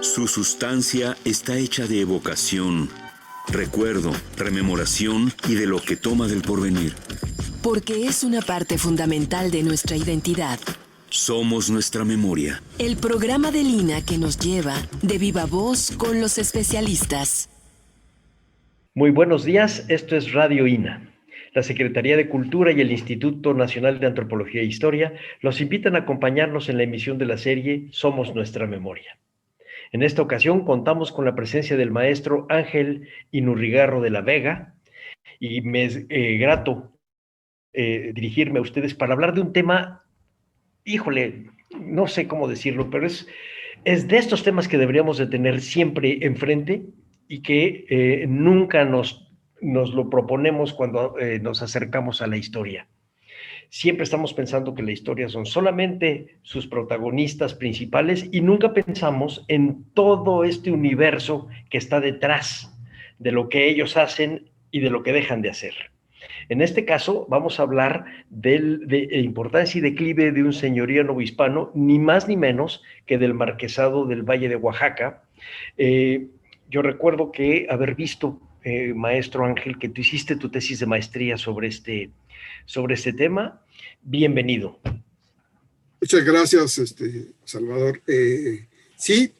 Su sustancia está hecha de evocación, recuerdo, rememoración y de lo que toma del porvenir. Porque es una parte fundamental de nuestra identidad. Somos nuestra memoria. El programa de Lina que nos lleva de viva voz con los especialistas. Muy buenos días, esto es Radio INA. La Secretaría de Cultura y el Instituto Nacional de Antropología e Historia los invitan a acompañarnos en la emisión de la serie Somos Nuestra Memoria. En esta ocasión contamos con la presencia del maestro Ángel Inurrigarro de la Vega y me es grato dirigirme a ustedes para hablar de un tema, híjole, no sé cómo decirlo, pero es de estos temas que deberíamos de tener siempre enfrente y que nunca nos lo proponemos cuando nos acercamos a la historia. Siempre estamos pensando que la historia son solamente sus protagonistas principales y nunca pensamos en todo este universo que está detrás de lo que ellos hacen y de lo que dejan de hacer. En este caso vamos a hablar de importancia y declive de un señorío novohispano, ni más ni menos que del marquesado del Valle de Oaxaca. Yo recuerdo que haber visto, maestro Ángel, que tú hiciste tu tesis de maestría sobre este tema. Bienvenido. Muchas gracias, Salvador. Sí,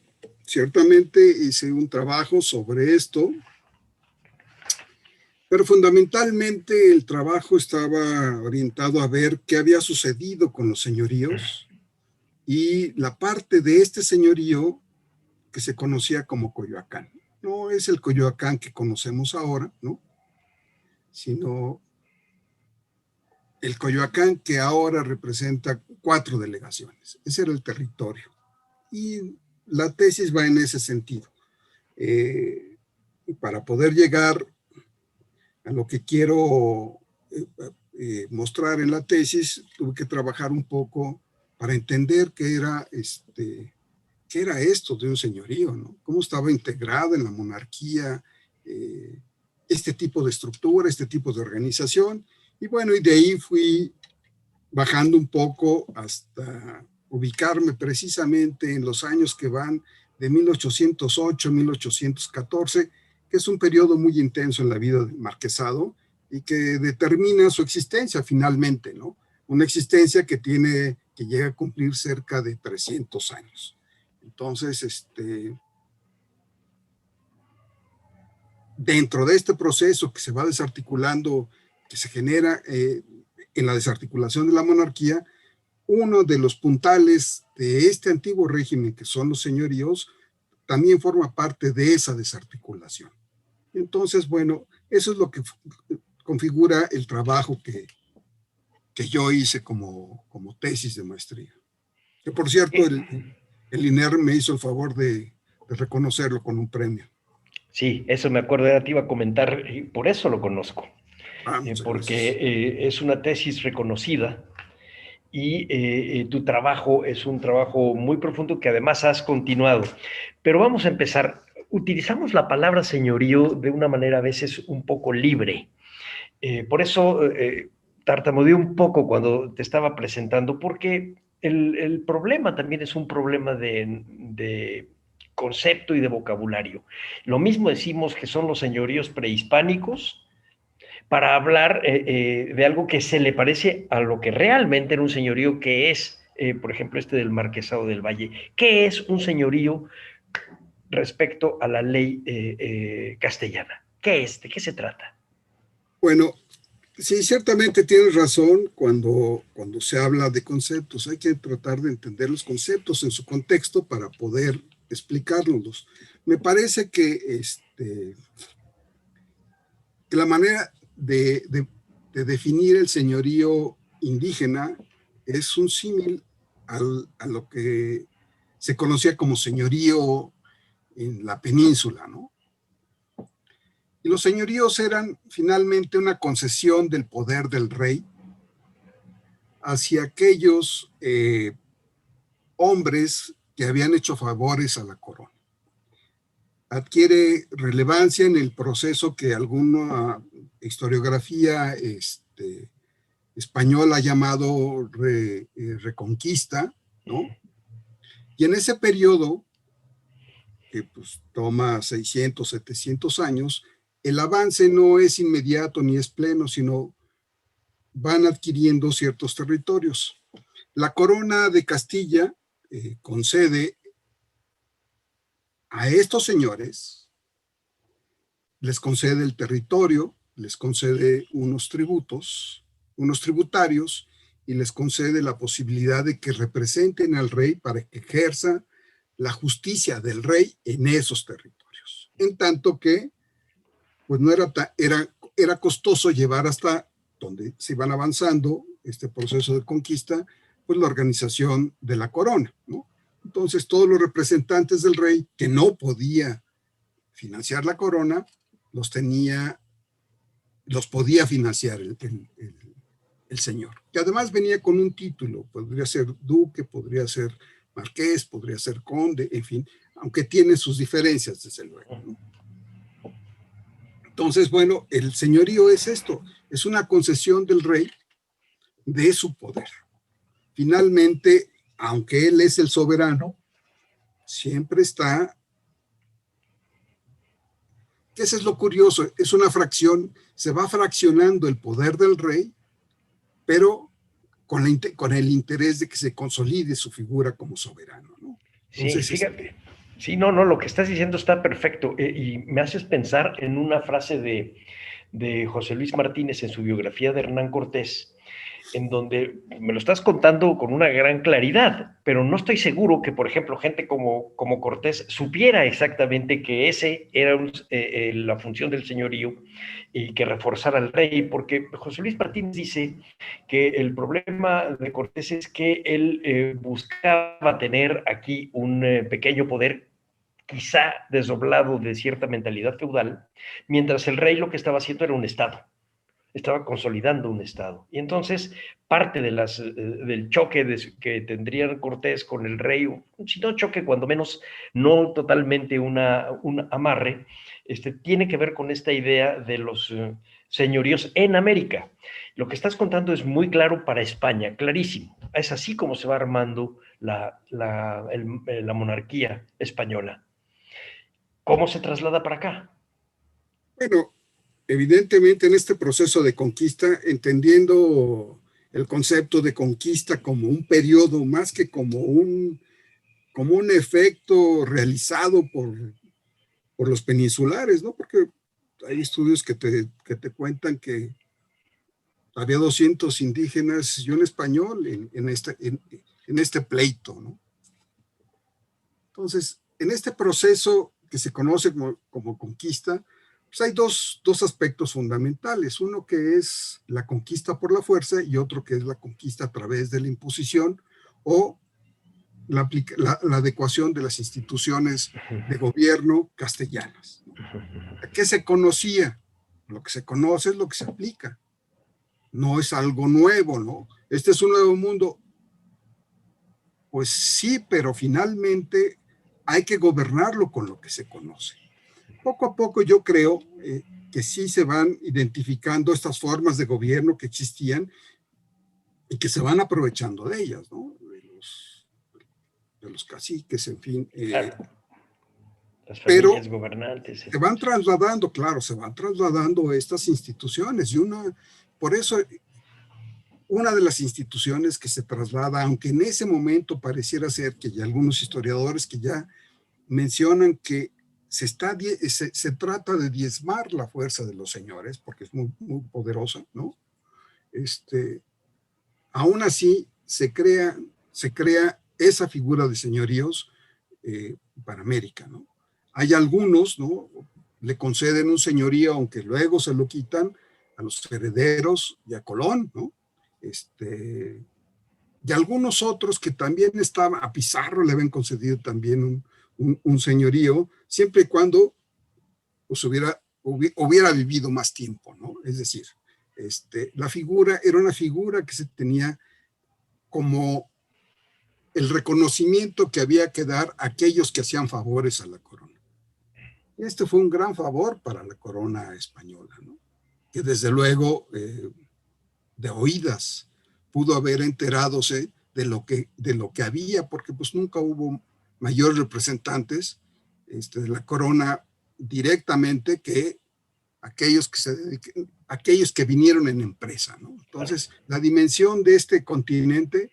ciertamente hice un trabajo sobre esto, pero fundamentalmente el trabajo estaba orientado a ver qué había sucedido con los señoríos y la parte de este señorío que se conocía como Coyoacán. No es el Coyoacán que conocemos ahora, ¿no? Sino el Coyoacán que ahora representa 4 delegaciones. Ese era el territorio. Y la tesis va en ese sentido. Para poder llegar a lo que quiero mostrar en la tesis, tuve que trabajar un poco para entender qué era esto de un señorío, ¿no? Cómo estaba integrado en la monarquía este tipo de estructura, este tipo de organización. Y bueno, y de ahí fui bajando un poco hasta ubicarme precisamente en los años que van de 1808 a 1814, que es un periodo muy intenso en la vida del marquesado y que determina su existencia finalmente, ¿no? Una existencia que llega a cumplir cerca de 300 años. Entonces, dentro de este proceso que se va desarticulando, que se genera en la desarticulación de la monarquía, uno de los puntales de este antiguo régimen, que son los señoríos, también forma parte de esa desarticulación. Entonces, bueno, eso es lo que configura el trabajo que yo hice como tesis de maestría. Que por cierto, el INER me hizo el favor de reconocerlo con un premio. Sí, eso me acuerdo, te iba a comentar, y por eso lo conozco. Porque es una tesis reconocida y tu trabajo es un trabajo muy profundo que además has continuado. Pero vamos a empezar. Utilizamos la palabra señorío de una manera a veces un poco libre. Por eso tartamudeé un poco cuando te estaba presentando, porque el problema también es un problema de concepto y de vocabulario. Lo mismo decimos que son los señoríos prehispánicos, para hablar de algo que se le parece a lo que realmente era un señorío, que es, por ejemplo, del Marquesado del Valle. ¿Qué es un señorío respecto a la ley castellana? ¿Qué es? ¿De qué se trata? Bueno, sí, ciertamente tienes razón cuando se habla de conceptos. Hay que tratar de entender los conceptos en su contexto para poder explicarlos. Me parece que la manera de definir el señorío indígena es un símil a lo que se conocía como señorío en la península, ¿no? Y los señoríos eran finalmente una concesión del poder del rey hacia aquellos hombres que habían hecho favores a la corona. Adquiere relevancia en el proceso que alguna historiografía española ha llamado reconquista, ¿no? Y en ese periodo que pues toma 600, 700 años, el avance no es inmediato ni es pleno, sino van adquiriendo ciertos territorios. La corona de Castilla concede a estos señores, les concede el territorio, les concede unos tributos, unos tributarios, y les concede la posibilidad de que representen al rey para que ejerza la justicia del rey en esos territorios. En tanto que, pues no era costoso llevar hasta donde se iban avanzando este proceso de conquista, pues la organización de la corona, ¿no? Entonces todos los representantes del rey que no podía financiar la corona, los podía financiar el señor, que además venía con un título, podría ser duque, podría ser marqués, podría ser conde, en fin, aunque tiene sus diferencias, desde luego, ¿no? Entonces, bueno, el señorío es esto, es una concesión del rey de su poder. Finalmente, aunque él es el soberano, siempre está, que eso es lo curioso, es una fracción, se va fraccionando el poder del rey, pero con el interés de que se consolide su figura como soberano, ¿no? Entonces, sí, fíjate. Sí, no, lo que estás diciendo está perfecto. Y me haces pensar en una frase de José Luis Martínez en su biografía de Hernán Cortés, en donde me lo estás contando con una gran claridad, pero no estoy seguro que, por ejemplo, gente como Cortés supiera exactamente que ese era la función del señorío y que reforzara al rey, porque José Luis Martínez dice que el problema de Cortés es que él buscaba tener aquí un pequeño poder, quizá desdoblado de cierta mentalidad feudal, mientras el rey lo que estaba haciendo era un estado. Estaba consolidando un estado. Y entonces parte del choque que tendría Cortés con el rey, si no choque, cuando menos no totalmente un amarre, tiene que ver con esta idea de los señoríos en América. Lo que estás contando es muy claro para España, clarísimo. Es así como se va armando la monarquía española. ¿Cómo se traslada para acá? Bueno, evidentemente en este proceso de conquista, entendiendo el concepto de conquista como un periodo más que como un efecto realizado por los peninsulares, ¿no? Porque hay estudios que te cuentan que había 200 indígenas y un español en este pleito, ¿no? Entonces, en este proceso que se conoce como conquista, pues hay dos aspectos fundamentales. Uno que es la conquista por la fuerza y otro que es la conquista a través de la imposición o la adecuación de las instituciones de gobierno castellanas, ¿no? ¿Qué se conocía? Lo que se conoce es lo que se aplica. No es algo nuevo, ¿no? Este es un nuevo mundo. Pues sí, pero finalmente hay que gobernarlo con lo que se conoce. Poco a poco yo creo que sí se van identificando estas formas de gobierno que existían y que se van aprovechando de ellas, ¿no? De los caciques, en fin. Claro. Las familias gobernantes. Se van trasladando, claro, se van trasladando estas instituciones y por eso una de las instituciones que se traslada, aunque en ese momento pareciera ser que hay algunos historiadores que ya mencionan que se trata de diezmar la fuerza de los señores, porque es muy, muy poderosa, ¿no? Aún así, se crea esa figura de señoríos para América, ¿no? Hay algunos, ¿no? Le conceden un señorío, aunque luego se lo quitan a los herederos y a Colón, ¿no? Y algunos otros que también a Pizarro le habían concedido también un señorío, siempre y cuando pues, hubiera vivido más tiempo, ¿no? Es decir, la figura era una figura que se tenía como el reconocimiento que había que dar a aquellos que hacían favores a la corona. Y fue un gran favor para la corona española, ¿no? Que desde luego, de oídas, pudo haber enteradose de lo que había, porque pues nunca hubo mayores representantes de la corona directamente que aquellos que vinieron en empresa, ¿no? Entonces, la dimensión de este continente,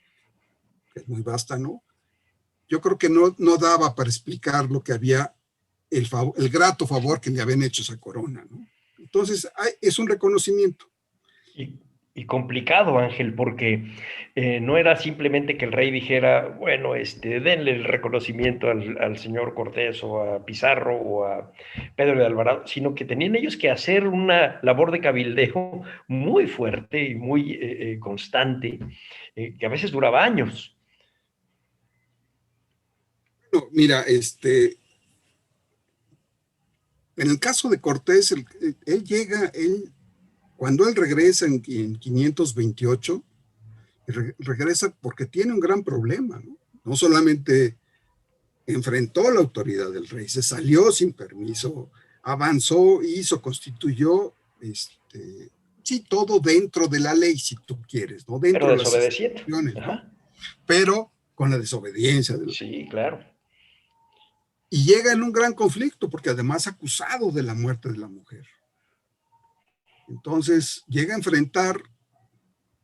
que es muy vasta, ¿no? Yo creo que no daba para explicar lo que había, el grato favor que le habían hecho a esa corona, ¿no? Entonces, es un reconocimiento. Y complicado, Ángel, porque no era simplemente que el rey dijera, bueno, denle el reconocimiento al señor Cortés o a Pizarro o a Pedro de Alvarado, sino que tenían ellos que hacer una labor de cabildeo muy fuerte y muy constante, que a veces duraba años. No, mira, en el caso de Cortés, él llega, cuando él regresa en 528, regresa porque tiene un gran problema, ¿no? No solamente enfrentó la autoridad del rey, se salió sin permiso, avanzó, constituyó, sí, todo dentro de la ley, si tú quieres, ¿no? Dentro de las instituciones, ¿no? Pero con la desobediencia. Sí, claro. Y llega en un gran conflicto, porque además acusado de la muerte de la mujer. Entonces llega a enfrentar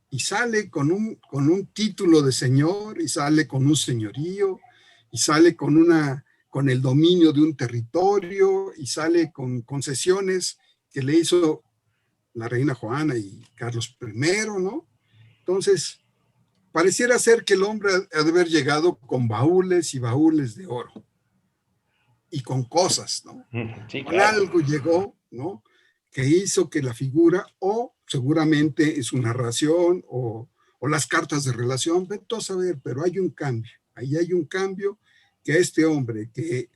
y sale con un título de señor, y sale con un señorío, y sale con el dominio de un territorio, y sale con concesiones que le hizo la reina Juana y Carlos I, ¿no? Entonces, pareciera ser que el hombre ha de haber llegado con baúles y baúles de oro, y con cosas, ¿no? Sí, con claro. algo llegó, ¿no? Que hizo que la figura, o seguramente en su narración, o las cartas de relación, vete a saber, pero hay un cambio, ahí hay un cambio, que este hombre que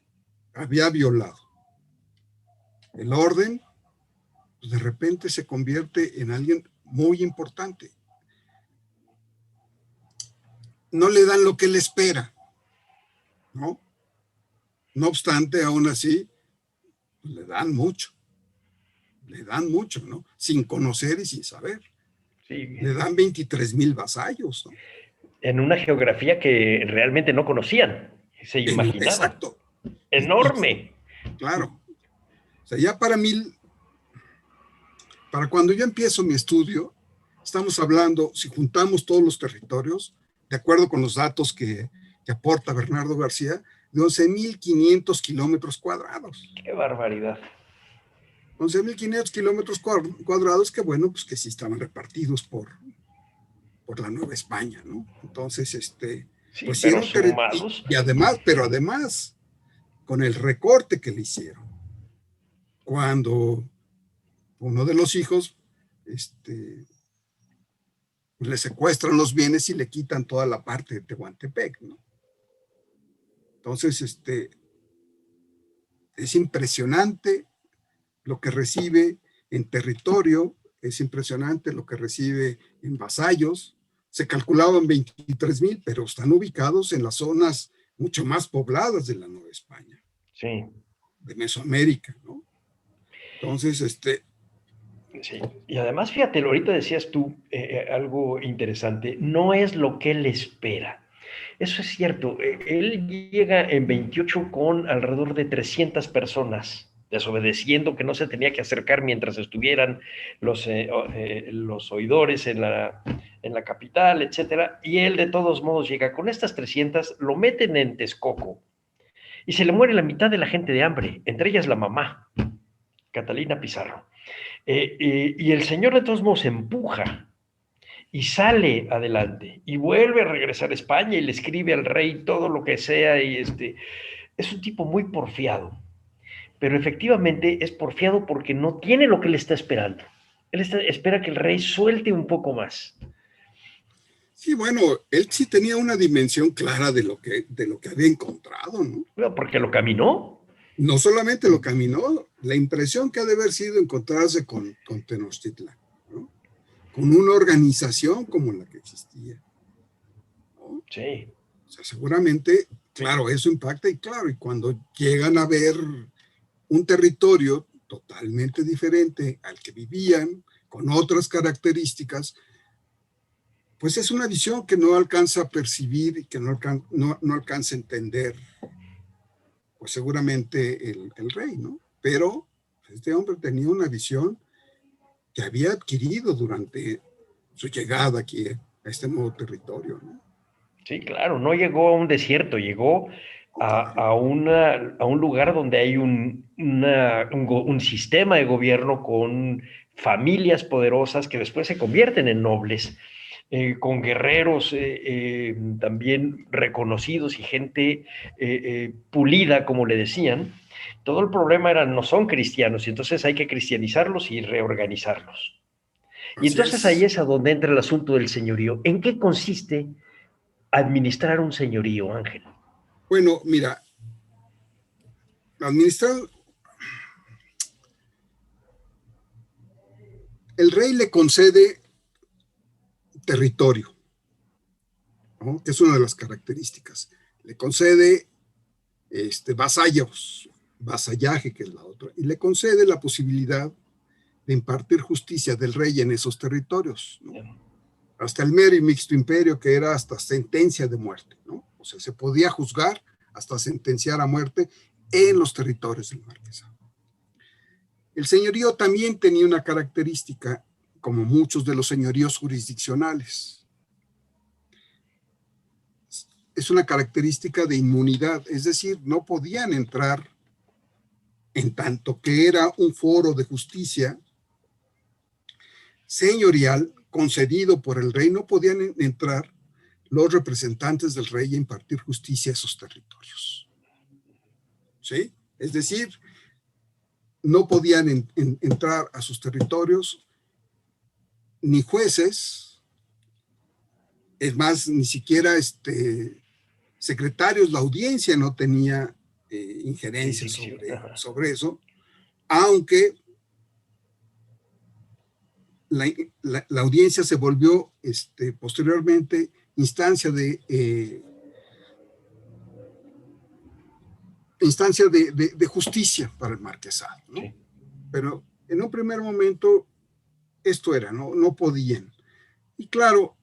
había violado el orden, pues de repente se convierte en alguien muy importante. No le dan lo que él espera, ¿no? No obstante, aún así, pues le dan mucho, ¿no? Sin conocer y sin saber. Sí. Le dan 23,000 vasallos, ¿no? En una geografía que realmente no conocían, se imaginaban. Exacto. Enorme. Claro. O sea, ya para cuando yo empiezo mi estudio, estamos hablando, si juntamos todos los territorios, de acuerdo con los datos que aporta Bernardo García, de 11,500 kilómetros cuadrados. ¡Qué barbaridad! 11,500 kilómetros cuadrados, que bueno, pues que sí estaban repartidos por la Nueva España, ¿no? Entonces, sí, pues pero sí, y además, con el recorte que le hicieron, cuando uno de los hijos, le secuestran los bienes y le quitan toda la parte de Tehuantepec, ¿no? Entonces, es impresionante lo que recibe en territorio, es impresionante lo que recibe en vasallos. Se calculaban 23,000, pero están ubicados en las zonas mucho más pobladas de la Nueva España. Sí. De Mesoamérica, ¿no? Entonces, Sí, y además, fíjate, ahorita decías tú algo interesante, no es lo que él espera. Eso es cierto, él llega en 28 con alrededor de 300 personas, desobedeciendo, que no se tenía que acercar mientras estuvieran los oidores en la capital, etcétera, y él de todos modos llega con estas 300, lo meten en Texcoco, y se le muere la mitad de la gente de hambre, entre ellas la mamá, Catalina Pizarro. Y el señor de todos modos empuja y sale adelante y vuelve a regresar a España y le escribe al rey todo lo que sea, y es un tipo muy porfiado, pero efectivamente es porfiado porque no tiene lo que él está esperando. Él espera que el rey suelte un poco más. Sí, bueno, él sí tenía una dimensión clara de lo que había encontrado, ¿no? Bueno, porque lo caminó. No solamente lo caminó, la impresión que ha de haber sido encontrarse con Tenochtitlan, ¿no? Con una organización como la que existía, ¿no? Sí. O sea, seguramente, claro, eso impacta, y claro, y cuando llegan a ver un territorio totalmente diferente al que vivían, con otras características, pues es una visión que no alcanza a percibir y que no alcanza a entender pues seguramente el rey, ¿no? Pero este hombre tenía una visión que había adquirido durante su llegada aquí a este nuevo territorio, ¿no? Sí, claro, no llegó a un desierto, llegó a un lugar donde hay un sistema de gobierno con familias poderosas que después se convierten en nobles, con guerreros también reconocidos y gente pulida, como le decían. Todo el problema era, no son cristianos, y entonces hay que cristianizarlos y reorganizarlos. Y Así entonces ahí es. es a donde entra el asunto del señorío. ¿En qué consiste administrar un señorío, Ángel? Bueno, mira, administrar, el rey le concede territorio, ¿no? Que es una de las características. Le concede vasallaje, que es la otra, y le concede la posibilidad de impartir justicia del rey en esos territorios, ¿no? Hasta el mero y mixto imperio, que era hasta sentencia de muerte, ¿no? O sea, se podía juzgar hasta sentenciar a muerte en los territorios del marquesado. El señorío también tenía una característica, como muchos de los señoríos jurisdiccionales. Es una característica de inmunidad, es decir, no podían entrar, en tanto que era un foro de justicia señorial concedido por el rey, no podían entrar los representantes del rey a impartir justicia a esos territorios. ¿Sí? Es decir, no podían entrar a sus territorios ni jueces, es más, ni siquiera secretarios, la audiencia no tenía injerencia sobre eso, aunque la audiencia se volvió posteriormente instancia de justicia para el marquesado, ¿no? Sí. Pero en un primer momento esto era, no podían. Y claro,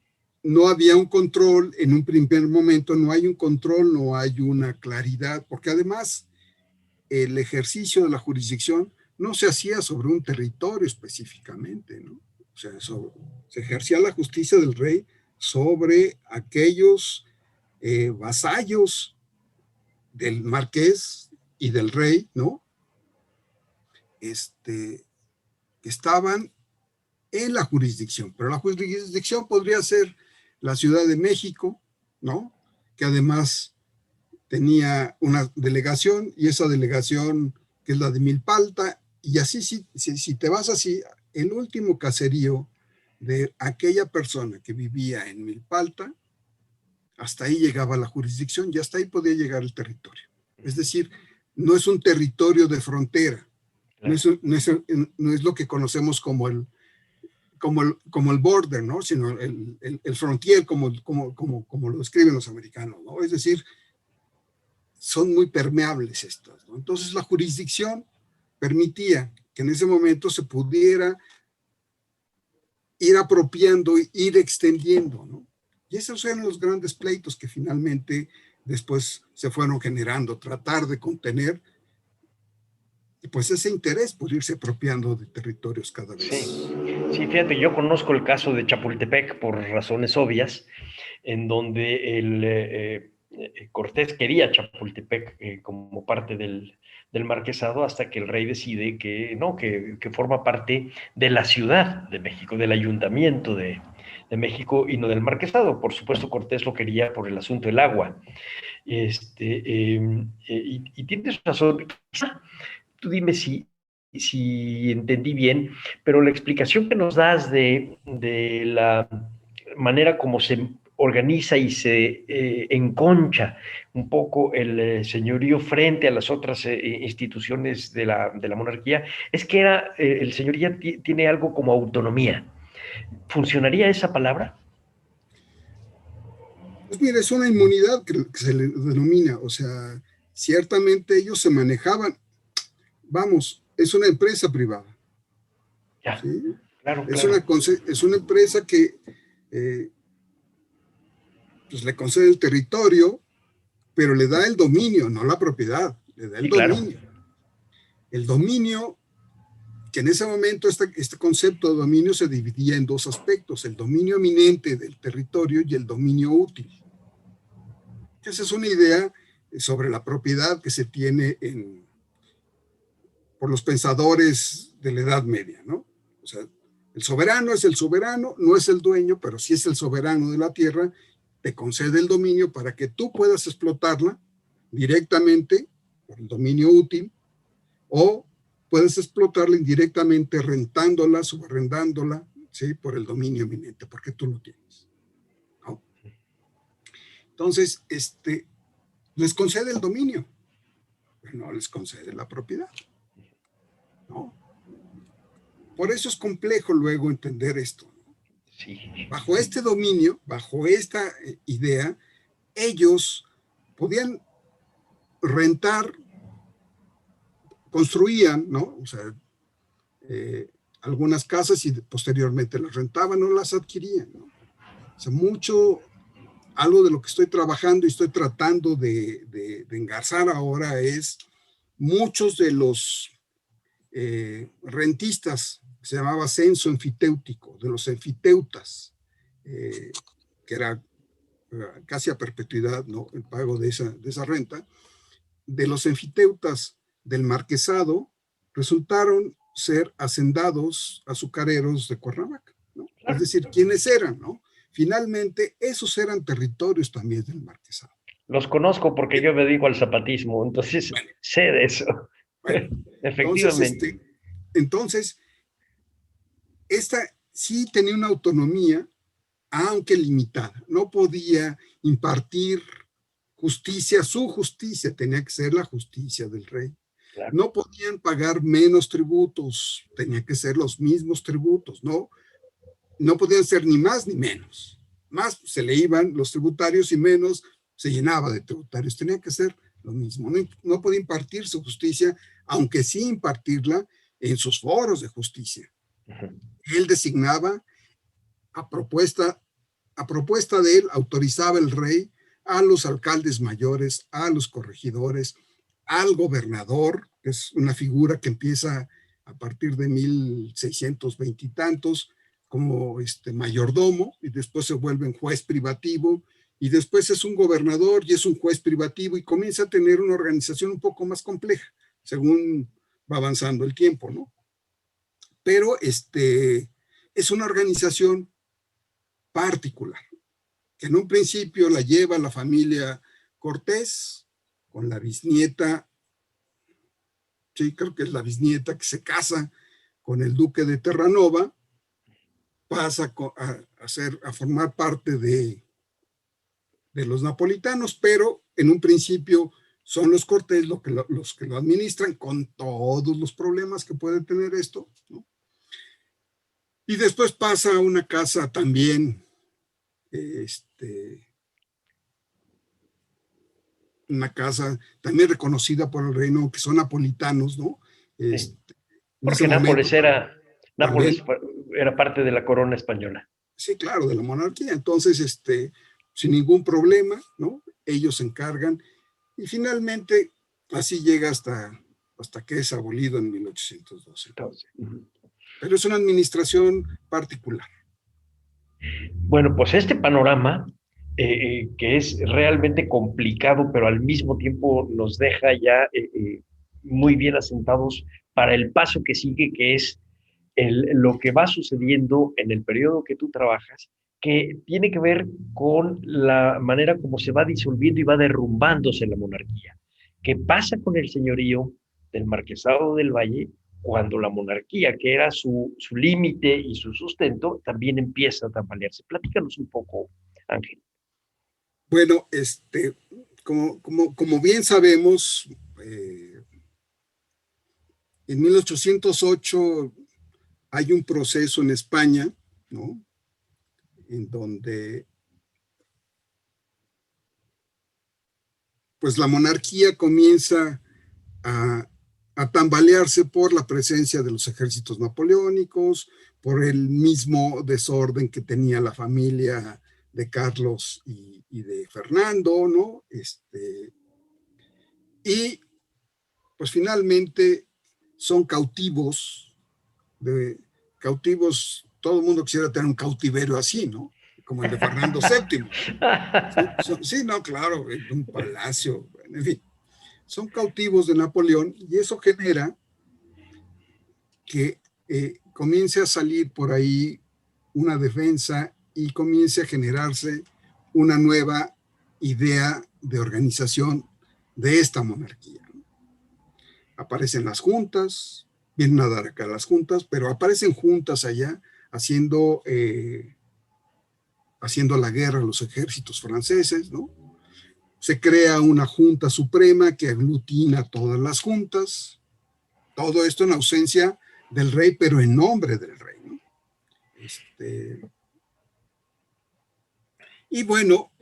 no había un control, en un primer momento no hay un control, no hay una claridad, porque además el ejercicio de la jurisdicción no se hacía sobre un territorio específicamente, ¿no? O sea, se ejercía la justicia del rey sobre aquellos vasallos del marqués y del rey, ¿no? Que estaban en la jurisdicción, pero la jurisdicción podría ser la Ciudad de México, ¿no? Que además tenía una delegación, y esa delegación que es la de Milpalta, y así, si te vas así, el último caserío de aquella persona que vivía en Milpalta, hasta ahí llegaba la jurisdicción y hasta ahí podía llegar el territorio. Es decir, no es un territorio de frontera, no es lo que conocemos como el border, ¿no? Sino el frontier, como lo escriben los americanos, ¿no? Es decir, son muy permeables estos, ¿no? Entonces la jurisdicción permitía que en ese momento se pudiera ir apropiando, ir extendiendo, ¿no? Y esos eran los grandes pleitos que finalmente después se fueron generando, tratar de contener pues ese interés por irse apropiando de territorios cada vez. Sí, fíjate, yo conozco el caso de Chapultepec por razones obvias, en donde Cortés quería Chapultepec como parte del marquesado, hasta que el rey decide que no, que forma parte de la Ciudad de México, del Ayuntamiento de México y no del marquesado. Por supuesto, Cortés lo quería por el asunto del agua. Y tienes razón. Tú dime si entendí bien, pero la explicación que nos das de la manera como se organiza y se enconcha un poco el señorío frente a las otras instituciones de la monarquía, es que el señorío tiene algo como autonomía. ¿Funcionaría esa palabra? Pues mira, es una inmunidad que se le denomina, o sea, ciertamente ellos se manejaban. Vamos, es una empresa privada. Ya, ¿sí? Claro. Es una empresa que pues le concede el territorio, pero le da el dominio, no la propiedad. le da el Sí, claro. dominio. El dominio, que en ese momento este concepto de dominio se dividía en dos aspectos, el dominio eminente del territorio y el dominio útil. Esa es una idea sobre la propiedad que se tiene por los pensadores de la Edad Media, ¿no? O sea, el soberano es el soberano, no es el dueño, pero sí es el soberano de la tierra, te concede el dominio para que tú puedas explotarla directamente por el dominio útil, o puedes explotarla indirectamente rentándola, subarrendándola, ¿sí? Por el dominio eminente, porque tú lo tienes, ¿no? Entonces, les concede el dominio, pero no les concede la propiedad, ¿no? Por eso es complejo luego entender esto. Sí. Bajo este dominio, bajo esta idea, ellos podían rentar, construían, ¿no? O sea, algunas casas y posteriormente las rentaban o las adquirían, ¿no? O sea, algo de lo que estoy trabajando y estoy tratando de engarzar ahora es muchos de los rentistas, se llamaba censo enfitéutico, de los enfiteutas, que era casi a perpetuidad, ¿no? El pago de esa renta, de los enfiteutas del marquesado, resultaron ser hacendados azucareros de Cuernavaca, ¿no? Claro. Es decir, ¿quiénes eran, no? Finalmente, esos eran territorios también del marquesado. Los conozco porque yo me dedico al zapatismo, entonces Bueno, sé de eso. bueno, Efectivamente. entonces, esta sí tenía una autonomía, aunque limitada. No podía impartir justicia, su justicia tenía que ser la justicia del rey. Claro. No podían pagar menos tributos, tenía que ser los mismos tributos, no podían ser ni más ni menos. Más se le iban los tributarios y menos se llenaba de tributarios. Tenía que ser lo mismo. No podía impartir su justicia, aunque sí impartirla en sus foros de justicia. Él designaba a propuesta de él, autorizaba el rey a los alcaldes mayores, a los corregidores, al gobernador, que es una figura que empieza a partir de 1620 y tantos, como mayordomo, y después se vuelve un juez privativo, y después es un gobernador y es un juez privativo, y comienza a tener una organización un poco más compleja, según va avanzando el tiempo, ¿no? Pero es una organización particular, que en un principio la lleva la familia Cortés, con la bisnieta, sí, creo que es la bisnieta que se casa con el duque de Terranova, pasa a formar parte de los napolitanos, pero en un principio son los Cortés los que lo administran, con todos los problemas que puede tener esto, ¿no? Y después pasa a una casa también, una casa también reconocida por el reino, que son napolitanos, ¿no? Sí. Porque Nápoles era parte de la corona española. Sí, claro, de la monarquía. Entonces, sin ningún problema, ¿no? Ellos se encargan y finalmente así llega hasta que es abolido en 1812. Entonces, pero es una administración particular. Bueno, pues este panorama, que es realmente complicado, pero al mismo tiempo nos deja ya muy bien asentados para el paso que sigue, que es lo que va sucediendo en el periodo que tú trabajas, que tiene que ver con la manera como se va disolviendo y va derrumbándose la monarquía. ¿Qué pasa con el señorío del Marquesado del Valle cuando la monarquía, que era su límite y su sustento, también empieza a tambalearse? Platícanos un poco, Ángel. Bueno, como bien sabemos, en 1808 hay un proceso en España, ¿no? En donde pues la monarquía comienza a tambalearse por la presencia de los ejércitos napoleónicos, por el mismo desorden que tenía la familia de Carlos y de Fernando, ¿no? Y pues finalmente son cautivos, todo el mundo quisiera tener un cautiverio así, ¿no? Como el de Fernando VII. Sí, no, claro, un palacio, en fin. Son cautivos de Napoleón y eso genera que comience a salir por ahí una defensa y comience a generarse una nueva idea de organización de esta monarquía. Aparecen las juntas, vienen a dar acá las juntas, pero aparecen juntas allá haciendo la guerra a los ejércitos franceses, ¿no? Se crea una junta suprema que aglutina todas las juntas, todo esto en ausencia del rey, pero en nombre del rey, ¿no? Y bueno,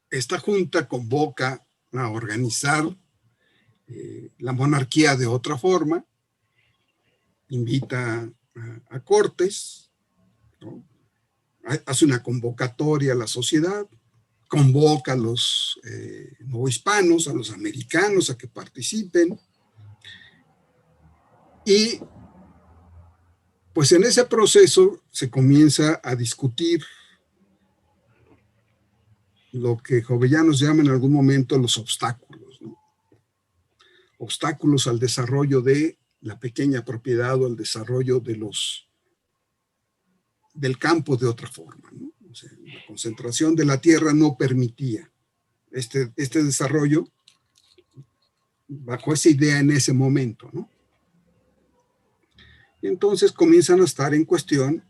esta junta convoca a organizar la monarquía de otra forma, invita a Cortes, ¿no? Hace una convocatoria a la sociedad, convoca a los novohispanos, a los americanos a que participen, y pues en ese proceso se comienza a discutir lo que jovellanos llaman en algún momento los obstáculos, ¿no? Obstáculos al desarrollo de la pequeña propiedad o al desarrollo del campo de otra forma, ¿no? O sea, la concentración de la tierra no permitía este desarrollo bajo esa idea en ese momento, ¿no? Y entonces comienzan a estar en cuestión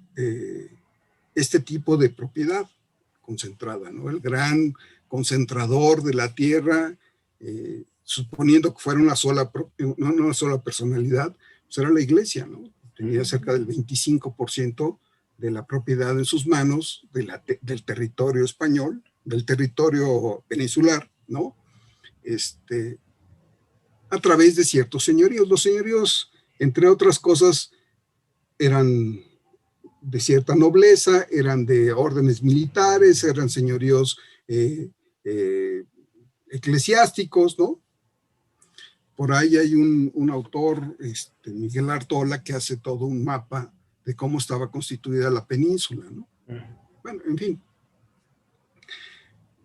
este tipo de propiedad concentrada, ¿no? El gran concentrador de la tierra, suponiendo que fuera una sola personalidad, pues era la iglesia, ¿no? Tenía cerca del 25% de la propiedad en sus manos, del territorio español, del territorio peninsular, ¿no? A través de ciertos señoríos. Los señoríos, entre otras cosas, eran de cierta nobleza, eran de órdenes militares, eran señoríos eclesiásticos, ¿no? Por ahí hay un autor, Miguel Artola, que hace todo un mapa de cómo estaba constituida la península, ¿no? Bueno, en fin.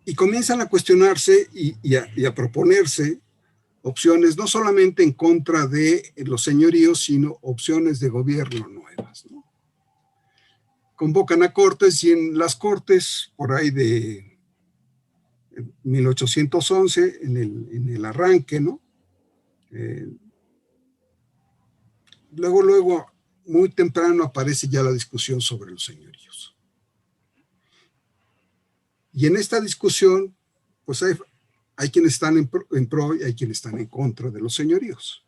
Y comienzan a cuestionarse y a proponerse opciones no solamente en contra de los señoríos, sino opciones de gobierno nuevas, ¿no? Convocan a Cortes y en las Cortes, por ahí de 1811, en el arranque, ¿no? Luego, muy temprano aparece ya la discusión sobre los señoríos. Y en esta discusión, pues hay quienes están en pro y hay quienes están en contra de los señoríos.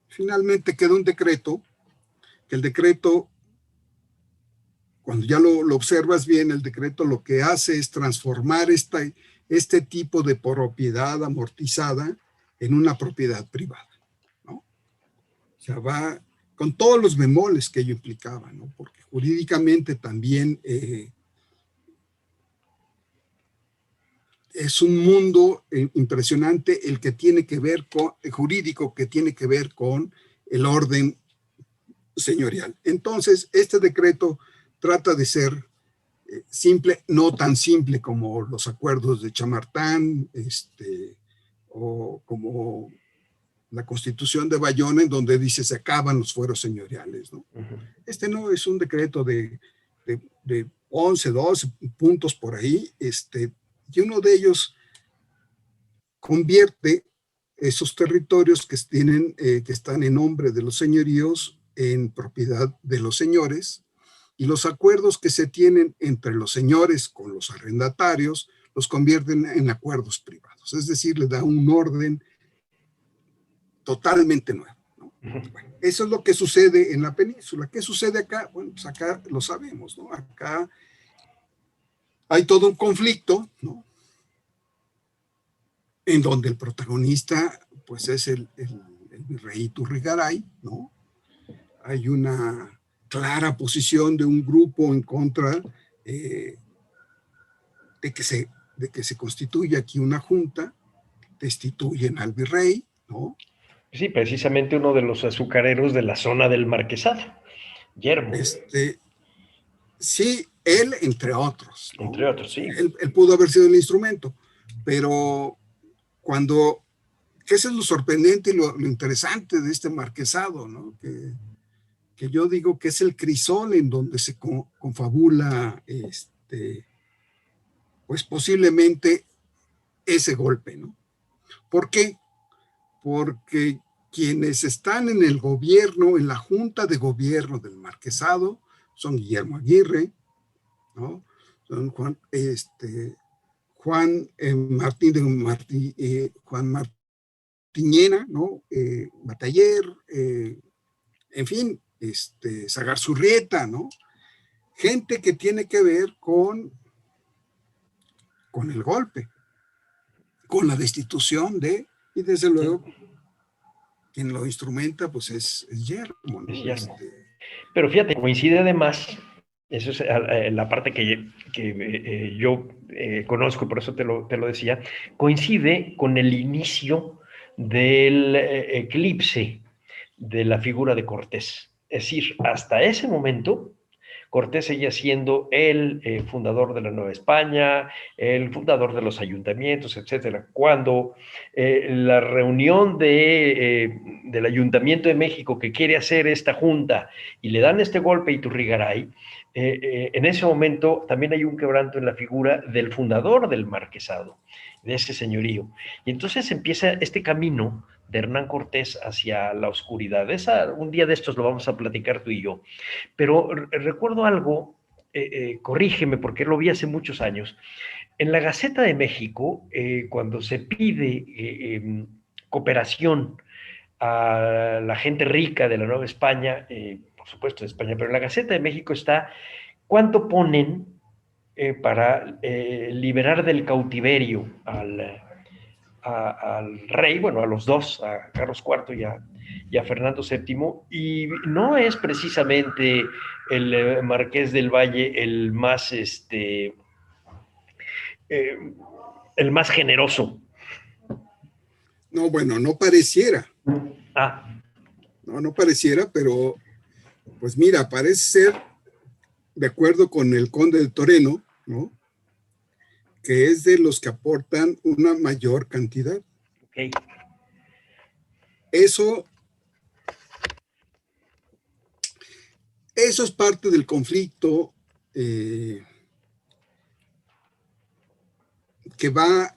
Finalmente queda un decreto, que el decreto, cuando ya lo observas bien, el decreto lo que hace es transformar este tipo de propiedad amortizada en una propiedad privada, ¿no? O sea, va con todos los bemoles que ello implicaba, ¿no? Porque jurídicamente también es un mundo impresionante el que tiene que ver con, jurídico, que tiene que ver con el orden señorial. Entonces, este decreto trata de ser simple, no tan simple como los acuerdos de Chamartán, o como la Constitución de Bayona, en donde dice se acaban los fueros señoriales, ¿no? Uh-huh. No es un decreto de 11, 12 puntos por ahí, y uno de ellos convierte esos territorios que están en nombre de los señoríos en propiedad de los señores, y los acuerdos que se tienen entre los señores con los arrendatarios los convierten en acuerdos privados. Es decir, le da un orden totalmente nuevo, ¿no? Bueno, eso es lo que sucede en la península. ¿Qué sucede acá? Bueno, pues acá lo sabemos, ¿no? Acá hay todo un conflicto, ¿no? En donde el protagonista, pues, es el virrey Iturrigaray, ¿no? Hay una clara posición de un grupo en contra de que se constituya aquí una junta, destituyen al virrey, ¿no? Sí, precisamente uno de los azucareros de la zona del Marquesado, Yermo, Sí, él entre otros, ¿no? entre otros, sí. Él pudo haber sido el instrumento, pero que eso es lo sorprendente y lo interesante de este marquesado, ¿no? Que yo digo que es el crisol en donde se confabula, pues posiblemente ese golpe, ¿no? ¿Por qué? Porque quienes están en el gobierno, en la junta de gobierno del marquesado, son Guillermo Aguirre, ¿no? Son Juan Martiñena, ¿no? Bataller, en fin, Sagarsurrieta, ¿no? Gente que tiene que ver con el golpe, con la destitución y desde luego quien lo instrumenta pues es Yermo, ¿no? Es Yermo. Pero fíjate, coincide además, eso es la parte que yo conozco, por eso te lo decía, coincide con el inicio del eclipse de la figura de Cortés. Es decir, hasta ese momento, Cortés seguía siendo el fundador de la Nueva España, el fundador de los ayuntamientos, etcétera. Cuando la reunión del Ayuntamiento de México que quiere hacer esta junta y le dan este golpe a Iturrigaray, en ese momento también hay un quebranto en la figura del fundador del marquesado, de ese señorío. Y entonces empieza este camino de Hernán Cortés hacia la oscuridad. Un día de estos lo vamos a platicar tú y yo. Pero recuerdo algo, corrígeme porque lo vi hace muchos años. En la Gaceta de México, cuando se pide cooperación a la gente rica de la Nueva España, por supuesto de España, pero en la Gaceta de México está cuánto ponen para liberar del cautiverio al rey, bueno, a los dos, a Carlos IV y a Fernando VII, y no es precisamente el Marqués del Valle el más generoso. No, bueno, no pareciera. No pareciera, pero pues mira, parece ser, de acuerdo con el conde de Toreno, ¿no? Que es de los que aportan una mayor cantidad. Okay. Eso es parte del conflicto que va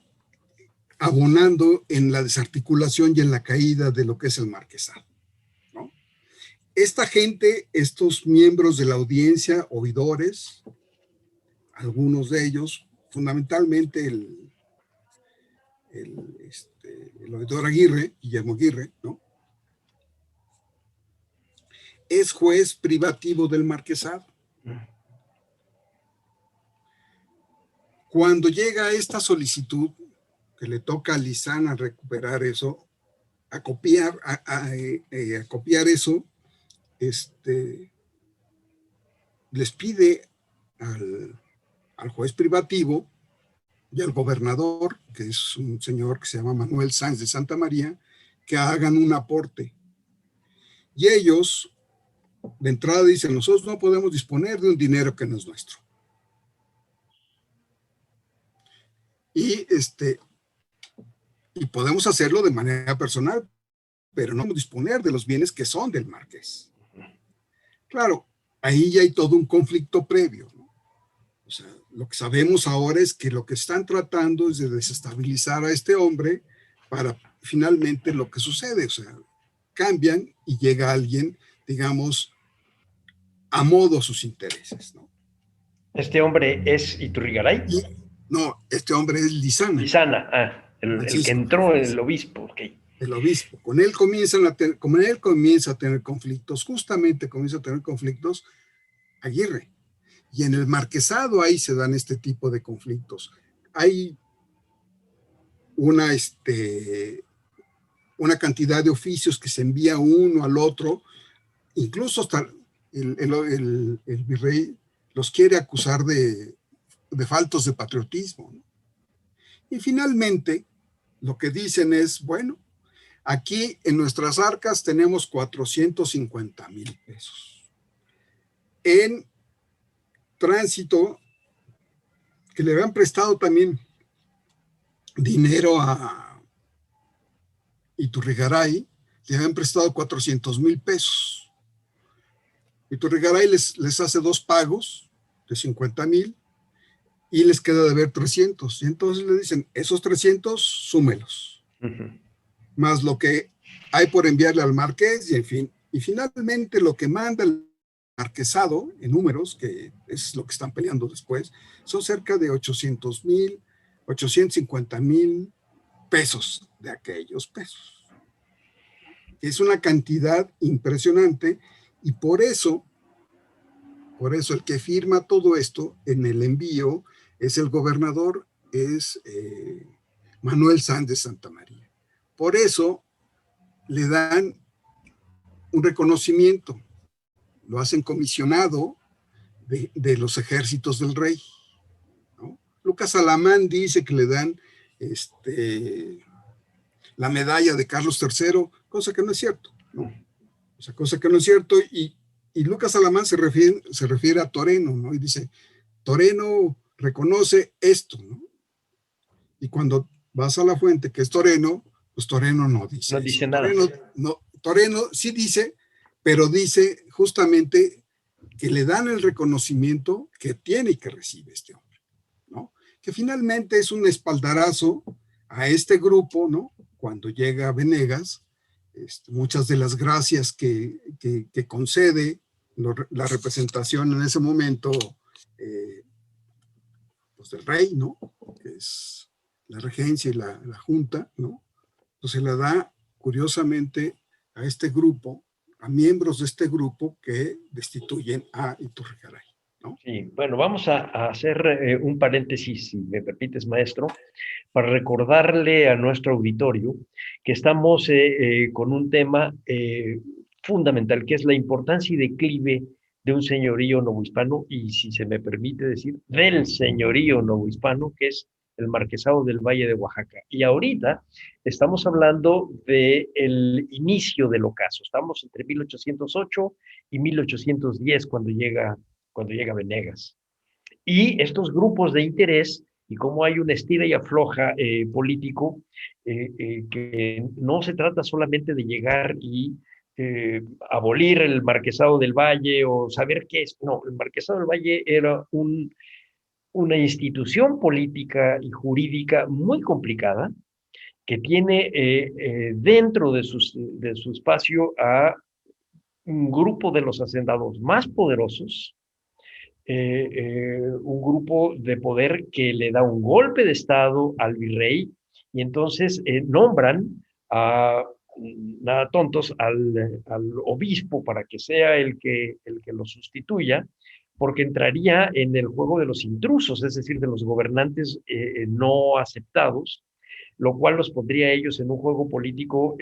abonando en la desarticulación y en la caída de lo que es el marquesado, ¿no? Esta gente, estos miembros de la audiencia, oidores, algunos de ellos, fundamentalmente el oidor Aguirre, Guillermo Aguirre, ¿no? Es juez privativo del marquesado. Cuando llega esta solicitud, que le toca a Lizana recuperar eso, a copiar eso, les pide al juez privativo y al gobernador, que es un señor que se llama Manuel Sáenz de Santa María, que hagan un aporte. Y ellos, de entrada, dicen, nosotros no podemos disponer de un dinero que no es nuestro. Y podemos hacerlo de manera personal, pero no podemos disponer de los bienes que son del marqués. Claro, ahí ya hay todo un conflicto previo, ¿no? O sea, lo que sabemos ahora es que lo que están tratando es de desestabilizar a este hombre para finalmente lo que sucede, o sea, cambian y llega alguien, digamos, a modo sus intereses, ¿no? ¿Este hombre es Iturrigaray? No, este hombre es Lizana. Lizana, el que entró en el obispo, ok. El obispo. Con él comienza a tener conflictos, justamente comienza a tener conflictos Aguirre. Y en el marquesado ahí se dan este tipo de conflictos. Hay una cantidad de oficios que se envía uno al otro, incluso hasta el virrey los quiere acusar de faltos de patriotismo, ¿no? Y finalmente, lo que dicen es, bueno, aquí en nuestras arcas tenemos 450,000 pesos. En tránsito, que le habían prestado también dinero a Iturrigaray, le habían prestado 400,000 pesos. Iturrigaray les hace 2 pagos de 50,000 y les queda de ver 300. Y entonces le dicen, esos 300, súmelos. Más lo que hay por enviarle al marqués, y en fin. Y finalmente lo que manda el marquesado, en números, que es lo que están peleando después, son cerca de 800,000, 850,000 pesos de aquellos pesos. Es una cantidad impresionante, y por eso el que firma todo esto en el envío es el gobernador, es Manuel Sanz de Santa María. Por eso le dan un reconocimiento, lo hacen comisionado de los ejércitos del rey, ¿no? Lucas Alamán dice que le dan la medalla de Carlos III, cosa que no es cierto, ¿no? O sea, cosa que no es cierto, y Lucas Alamán se refiere a Toreno, ¿no? Y dice, Toreno reconoce esto, ¿no? Y cuando vas a la fuente, que es Toreno, pues Toreno no dice no eso. Dice nada. Toreno sí dice, pero dice justamente que le dan el reconocimiento que tiene y que recibe este hombre, ¿no? Que finalmente es un espaldarazo a este grupo, ¿no? Cuando llega Venegas, muchas de las gracias que concede la representación en ese momento pues del rey, ¿no? Que es la regencia y la junta, ¿no? Pues se la da curiosamente a este grupo, a miembros de este grupo que destituyen a Iturrigaray, ¿no? Sí, bueno, vamos a hacer un paréntesis, si me permites, maestro, para recordarle a nuestro auditorio que estamos con un tema fundamental, que es la importancia y declive de un señorío novohispano, y si se me permite decir, del señorío novohispano, que es el Marquesado del Valle de Oaxaca. Y ahorita estamos hablando del inicio del ocaso. Estamos entre 1808 y 1810 cuando llega Venegas. Y estos grupos de interés, y cómo hay una estira y afloja político, que no se trata solamente de llegar y abolir el Marquesado del Valle o saber qué es. No, el Marquesado del Valle era una institución política y jurídica muy complicada, que tiene dentro de su espacio a un grupo de los hacendados más poderosos, un grupo de poder que le da un golpe de estado al virrey, y entonces nombran a nada tontos al obispo para que sea el que lo sustituya, porque entraría en el juego de los intrusos, es decir, de los gobernantes no aceptados, lo cual los pondría a ellos en un juego político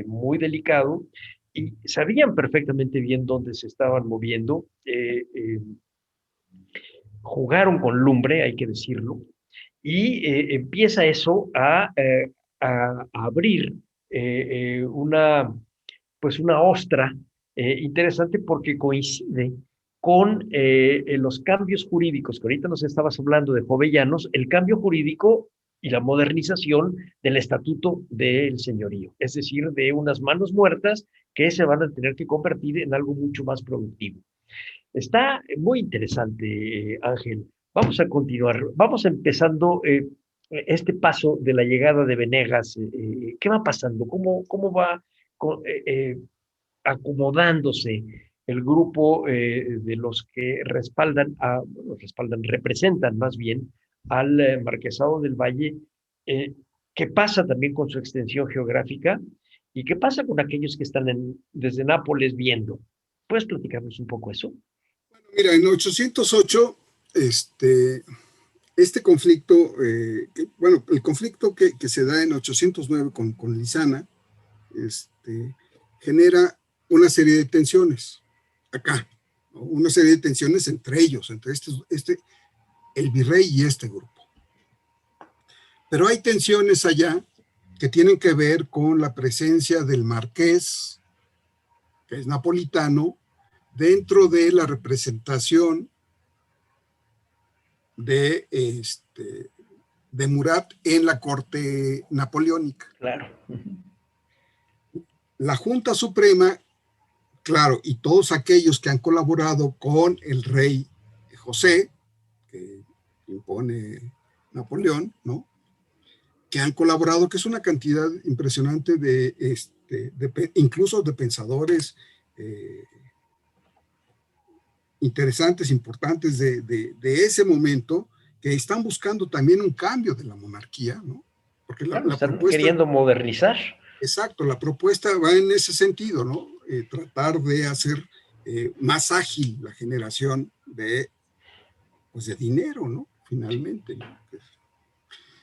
muy delicado, y sabían perfectamente bien dónde se estaban moviendo. Jugaron con lumbre, hay que decirlo, y empieza eso a abrir una ostra interesante, porque coincide con los cambios jurídicos, que ahorita nos estabas hablando de Jovellanos, el cambio jurídico y la modernización del estatuto del señorío, es decir, de unas manos muertas que se van a tener que convertir en algo mucho más productivo. Está muy interesante, Ángel. Vamos a continuar. Vamos empezando este paso de la llegada de Venegas. ¿Qué va pasando? ¿Cómo va acomodándose el grupo de los que representan más bien al Marquesado del Valle? ¿Qué pasa también con su extensión geográfica? ¿Y qué pasa con aquellos que están desde Nápoles viendo? ¿Puedes platicarnos un poco eso? Mira, en 808, este conflicto, el conflicto que se da en 809 con Lizana, genera una serie de tensiones acá, ¿no? Una serie de tensiones entre ellos, entre el virrey y este grupo. Pero hay tensiones allá que tienen que ver con la presencia del marqués, que es napolitano, dentro de la representación de Murat en la corte napoleónica. Claro. La Junta Suprema, claro, y todos aquellos que han colaborado con el rey José, que impone Napoleón, ¿no? Que han colaborado, que es una cantidad impresionante incluso de pensadores interesantes, importantes de ese momento, que están buscando también un cambio de la monarquía, ¿no? Porque Claro, la están propuesta, queriendo modernizar. exacto, la propuesta va en ese sentido, ¿no? Tratar de hacer más ágil la generación pues de dinero, ¿no? Finalmente, ¿no?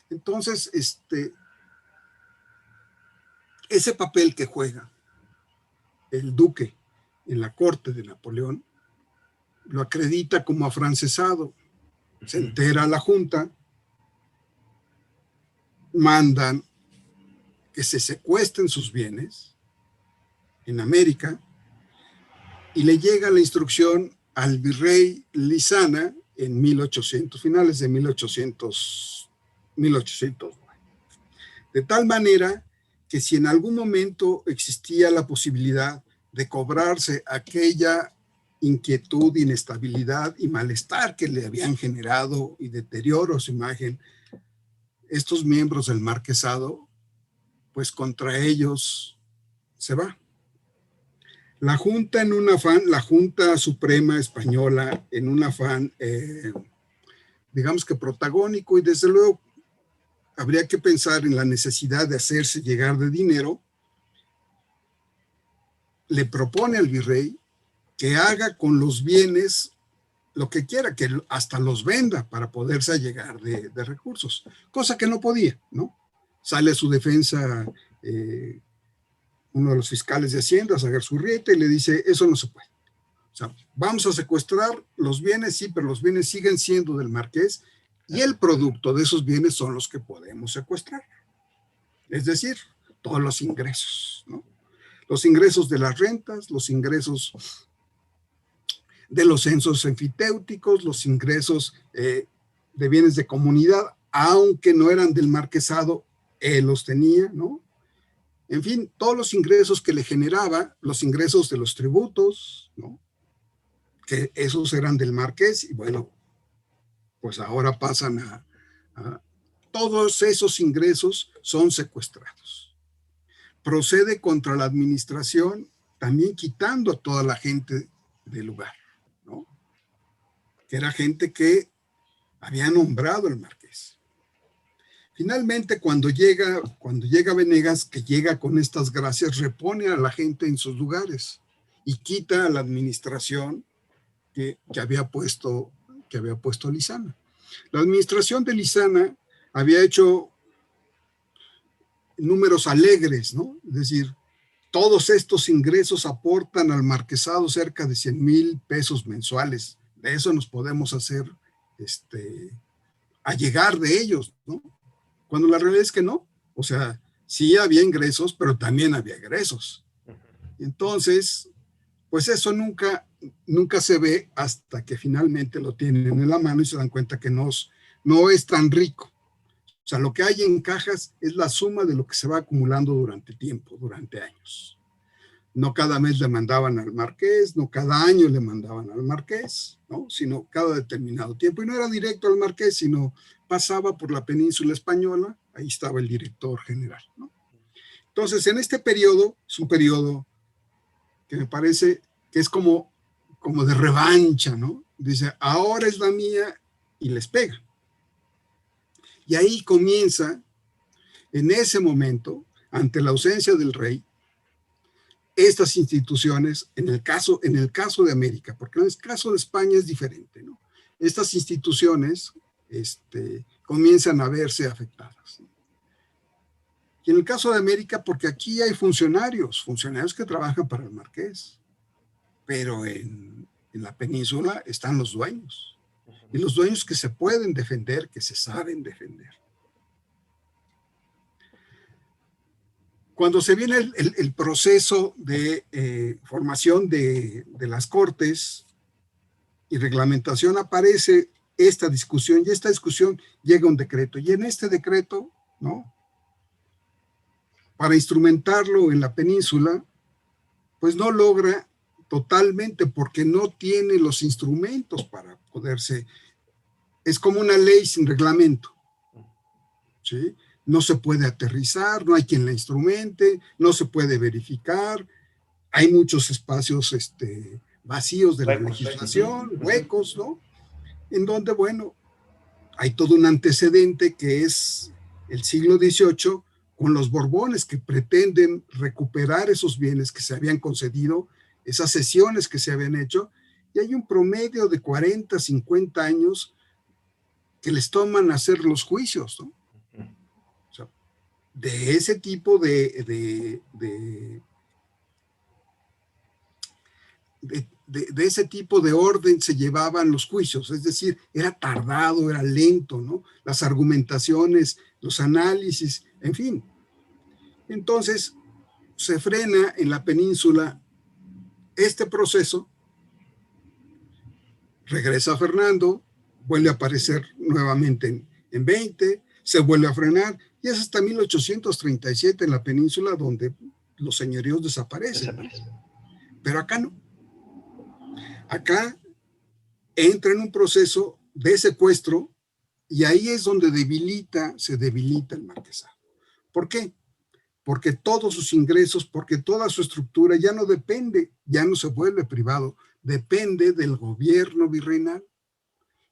Entonces, ese papel que juega el duque en la corte de Napoleón lo acredita como afrancesado. Se entera la Junta, mandan que se secuestren sus bienes en América y le llega la instrucción al virrey Lizana en 1800, finales de 1800, de tal manera que si en algún momento existía la posibilidad de cobrarse aquella inquietud, inestabilidad y malestar que le habían generado y deterioro a su imagen estos miembros del marquesado, pues contra ellos se va. La Junta en un afán, la Junta Suprema Española en un afán, digamos que protagónico, y desde luego habría que pensar en la necesidad de hacerse llegar de dinero, le propone al virrey que haga con los bienes lo que quiera, que hasta los venda para poderse allegar de recursos, cosa que no podía, ¿no? Sale a su defensa uno de los fiscales de Hacienda, Sagarsurrieta, y le dice, eso no se puede. O sea, vamos a secuestrar los bienes, sí, pero los bienes siguen siendo del marqués y el producto de esos bienes son los que podemos secuestrar. Es decir, todos los ingresos, ¿no? Los ingresos de las rentas, los ingresos de los censos enfiteuticos, los ingresos de bienes de comunidad, aunque no eran del marquesado, él los tenía, ¿no? En fin, todos los ingresos que le generaba, los ingresos de los tributos, ¿no? Que esos eran del marqués, y bueno, pues ahora pasan a todos esos ingresos son secuestrados. Procede contra la administración, también quitando a toda la gente del lugar, ¿no? Que era gente que había nombrado el marqués. Finalmente, cuando llega Venegas, que llega con estas gracias, repone a la gente en sus lugares y quita a la administración que había puesto Lizana. La administración de Lizana había hecho números alegres, ¿no? Es decir, todos estos ingresos aportan al marquesado cerca de 100,000 pesos mensuales. De eso nos podemos hacer allegar de ellos, ¿no? Cuando la realidad es que no. O sea, sí había ingresos, pero también había egresos. Entonces, pues eso nunca se ve hasta que finalmente lo tienen en la mano y se dan cuenta que no es tan rico. O sea, lo que hay en cajas es la suma de lo que se va acumulando durante tiempo, durante años. No cada mes le mandaban al marqués, no cada año le mandaban al marqués, ¿no? Sino cada determinado tiempo. Y no era directo al marqués, sino pasaba por la península española, ahí estaba el director general, ¿no? Entonces, en este periodo, es un periodo que me parece que es como de revancha, ¿no? Dice, ahora es la mía, y les pega. Y ahí comienza, en ese momento, ante la ausencia del rey, estas instituciones, en el caso de América, porque en el caso de España es diferente, ¿no? Estas instituciones comienzan a verse afectadas. Y en el caso de América, porque aquí hay funcionarios que trabajan para el marqués, pero en la península están los dueños, y los dueños que se pueden defender, que se saben defender. Cuando se viene el proceso de formación de las Cortes y reglamentación, aparece esta discusión, y esta discusión llega a un decreto, y en este decreto, ¿no?, para instrumentarlo en la península, pues no logra totalmente, porque no tiene los instrumentos para poderse, es como una ley sin reglamento, ¿sí? No se puede aterrizar, no hay quien la instrumente, no se puede verificar, hay muchos espacios vacíos de la legislación, huecos, ¿no? En donde, bueno, hay todo un antecedente que es el siglo XVIII con los Borbones, que pretenden recuperar esos bienes que se habían concedido, esas cesiones que se habían hecho, y hay un promedio de 40, 50 años que les toman hacer los juicios, ¿no? O sea, de ese tipo de ese tipo de orden se llevaban los juicios, es decir, era tardado, era lento, ¿no? Las argumentaciones, los análisis, en fin. Entonces, se frena en la península este proceso, regresa Fernando, vuelve a aparecer nuevamente en 20, se vuelve a frenar, y es hasta 1837 en la península donde los señoríos desaparecen. Pero acá no. Acá entra en un proceso de secuestro, y ahí es donde se debilita el marquesado. ¿Por qué? Porque todos sus ingresos, porque toda su estructura ya no depende, ya no se vuelve privado, depende del gobierno virreinal.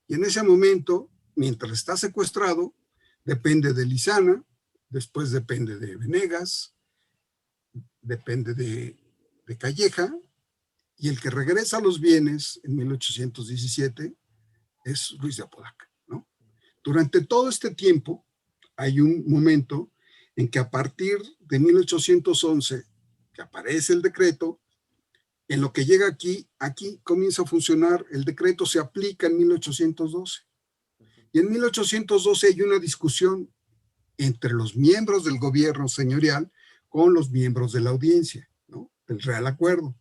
Y en ese momento, mientras está secuestrado, depende de Lizana, después depende de Venegas, depende de Calleja, y el que regresa los bienes en 1817 es Ruiz de Apodaca, ¿no? Durante todo este tiempo hay un momento en que a partir de 1811, que aparece el decreto, en lo que llega aquí comienza a funcionar, el decreto se aplica en 1812. Y en 1812 hay una discusión entre los miembros del gobierno señorial con los miembros de la audiencia, ¿no?, del Real Acuerdo.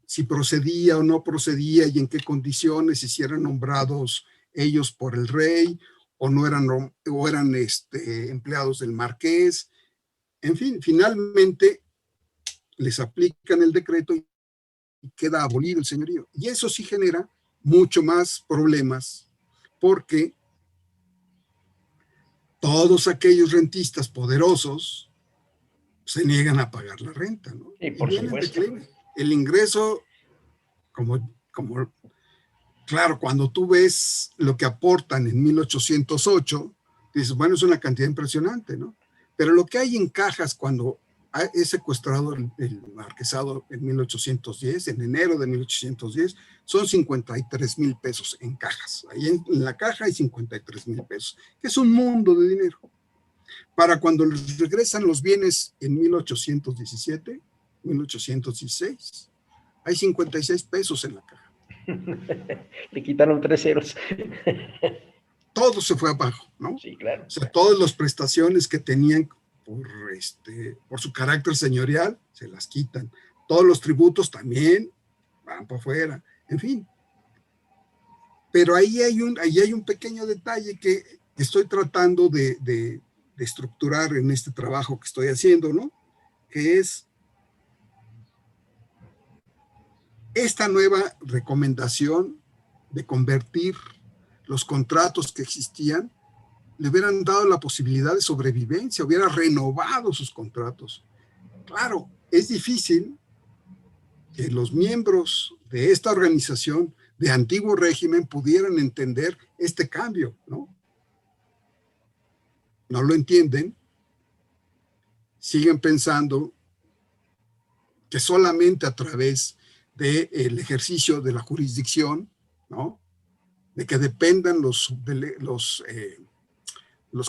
Si procedía o no procedía y en qué condiciones, si eran nombrados ellos por el rey o no eran, o eran empleados del marqués. En fin, finalmente les aplican el decreto y queda abolido el señorío. Y eso sí genera mucho más problemas, porque todos aquellos rentistas poderosos se niegan a pagar la renta, ¿no? Y por supuesto. El ingreso, claro, cuando tú ves lo que aportan en 1808, dices, bueno, es una cantidad impresionante, ¿no? Pero lo que hay en cajas cuando es secuestrado el marquesado en 1810, en enero de 1810, son 53,000 pesos en cajas. Ahí en la caja hay 53,000 pesos, que es un mundo de dinero. Para cuando les regresan los bienes en 1817, 1816, hay 56 pesos en la caja. Le quitaron 3 ceros. Todo se fue abajo, ¿no? Sí, claro. O sea, todas las prestaciones que tenían por su carácter señorial, se las quitan. Todos los tributos también van para afuera. En fin. Pero ahí hay un pequeño detalle que estoy tratando de estructurar en este trabajo que estoy haciendo, ¿no? Que es esta nueva recomendación de convertir los contratos que existían, le hubieran dado la posibilidad de sobrevivencia, hubiera renovado sus contratos. Claro, es difícil que los miembros de esta organización de antiguo régimen pudieran entender este cambio, ¿no? No lo entienden, siguen pensando que solamente a través del ejercicio de la jurisdicción, ¿no?, de que dependan los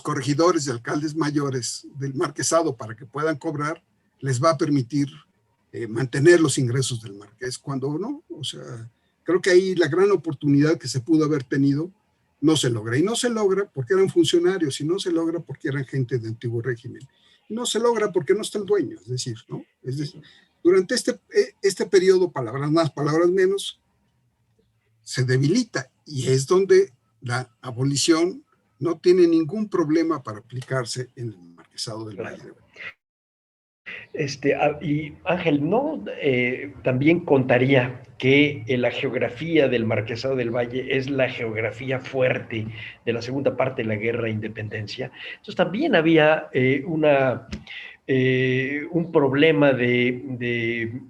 corregidores y alcaldes mayores del marquesado para que puedan cobrar, les va a permitir mantener los ingresos del marqués, cuando no. O sea, creo que ahí la gran oportunidad que se pudo haber tenido no se logra. Y no se logra porque eran funcionarios, y no se logra porque eran gente de antiguo régimen. no se logra porque no está el dueño, es decir, ¿no? Es decir, durante este periodo, palabras más, palabras menos, se debilita y es donde la abolición no tiene ningún problema para aplicarse en el Marquesado del Valle de Bravo. Y Ángel, ¿no? También contaría que la geografía del Marquesado del Valle es la geografía fuerte de la segunda parte de la Guerra de Independencia. Entonces también había un problema de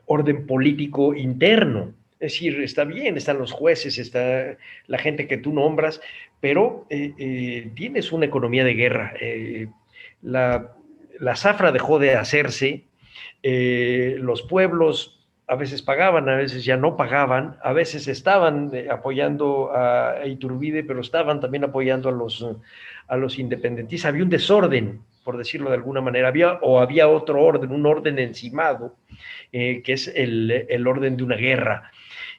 orden político interno. Es decir, está bien, están los jueces, está la gente que tú nombras, pero tienes una economía de guerra. La zafra dejó de hacerse, los pueblos a veces pagaban, a veces ya no pagaban, a veces estaban apoyando a Iturbide, pero estaban también apoyando a los independentistas. Había un desorden, por decirlo de alguna manera, había otro orden, un orden encimado, que es el orden de una guerra.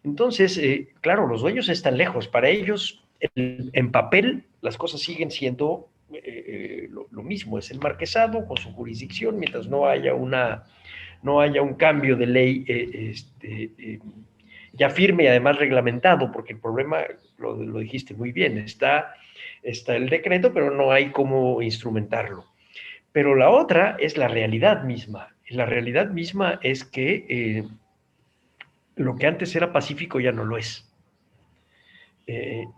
Entonces, claro, los dueños están lejos. Para ellos, en papel, las cosas siguen siendo lo mismo. Es el marquesado con su jurisdicción, mientras no haya un cambio de ley ya firme y además reglamentado, porque el problema, lo dijiste muy bien, está el decreto, pero no hay cómo instrumentarlo. Pero la otra es la realidad misma. La realidad misma es que lo que antes era pacífico ya no lo es.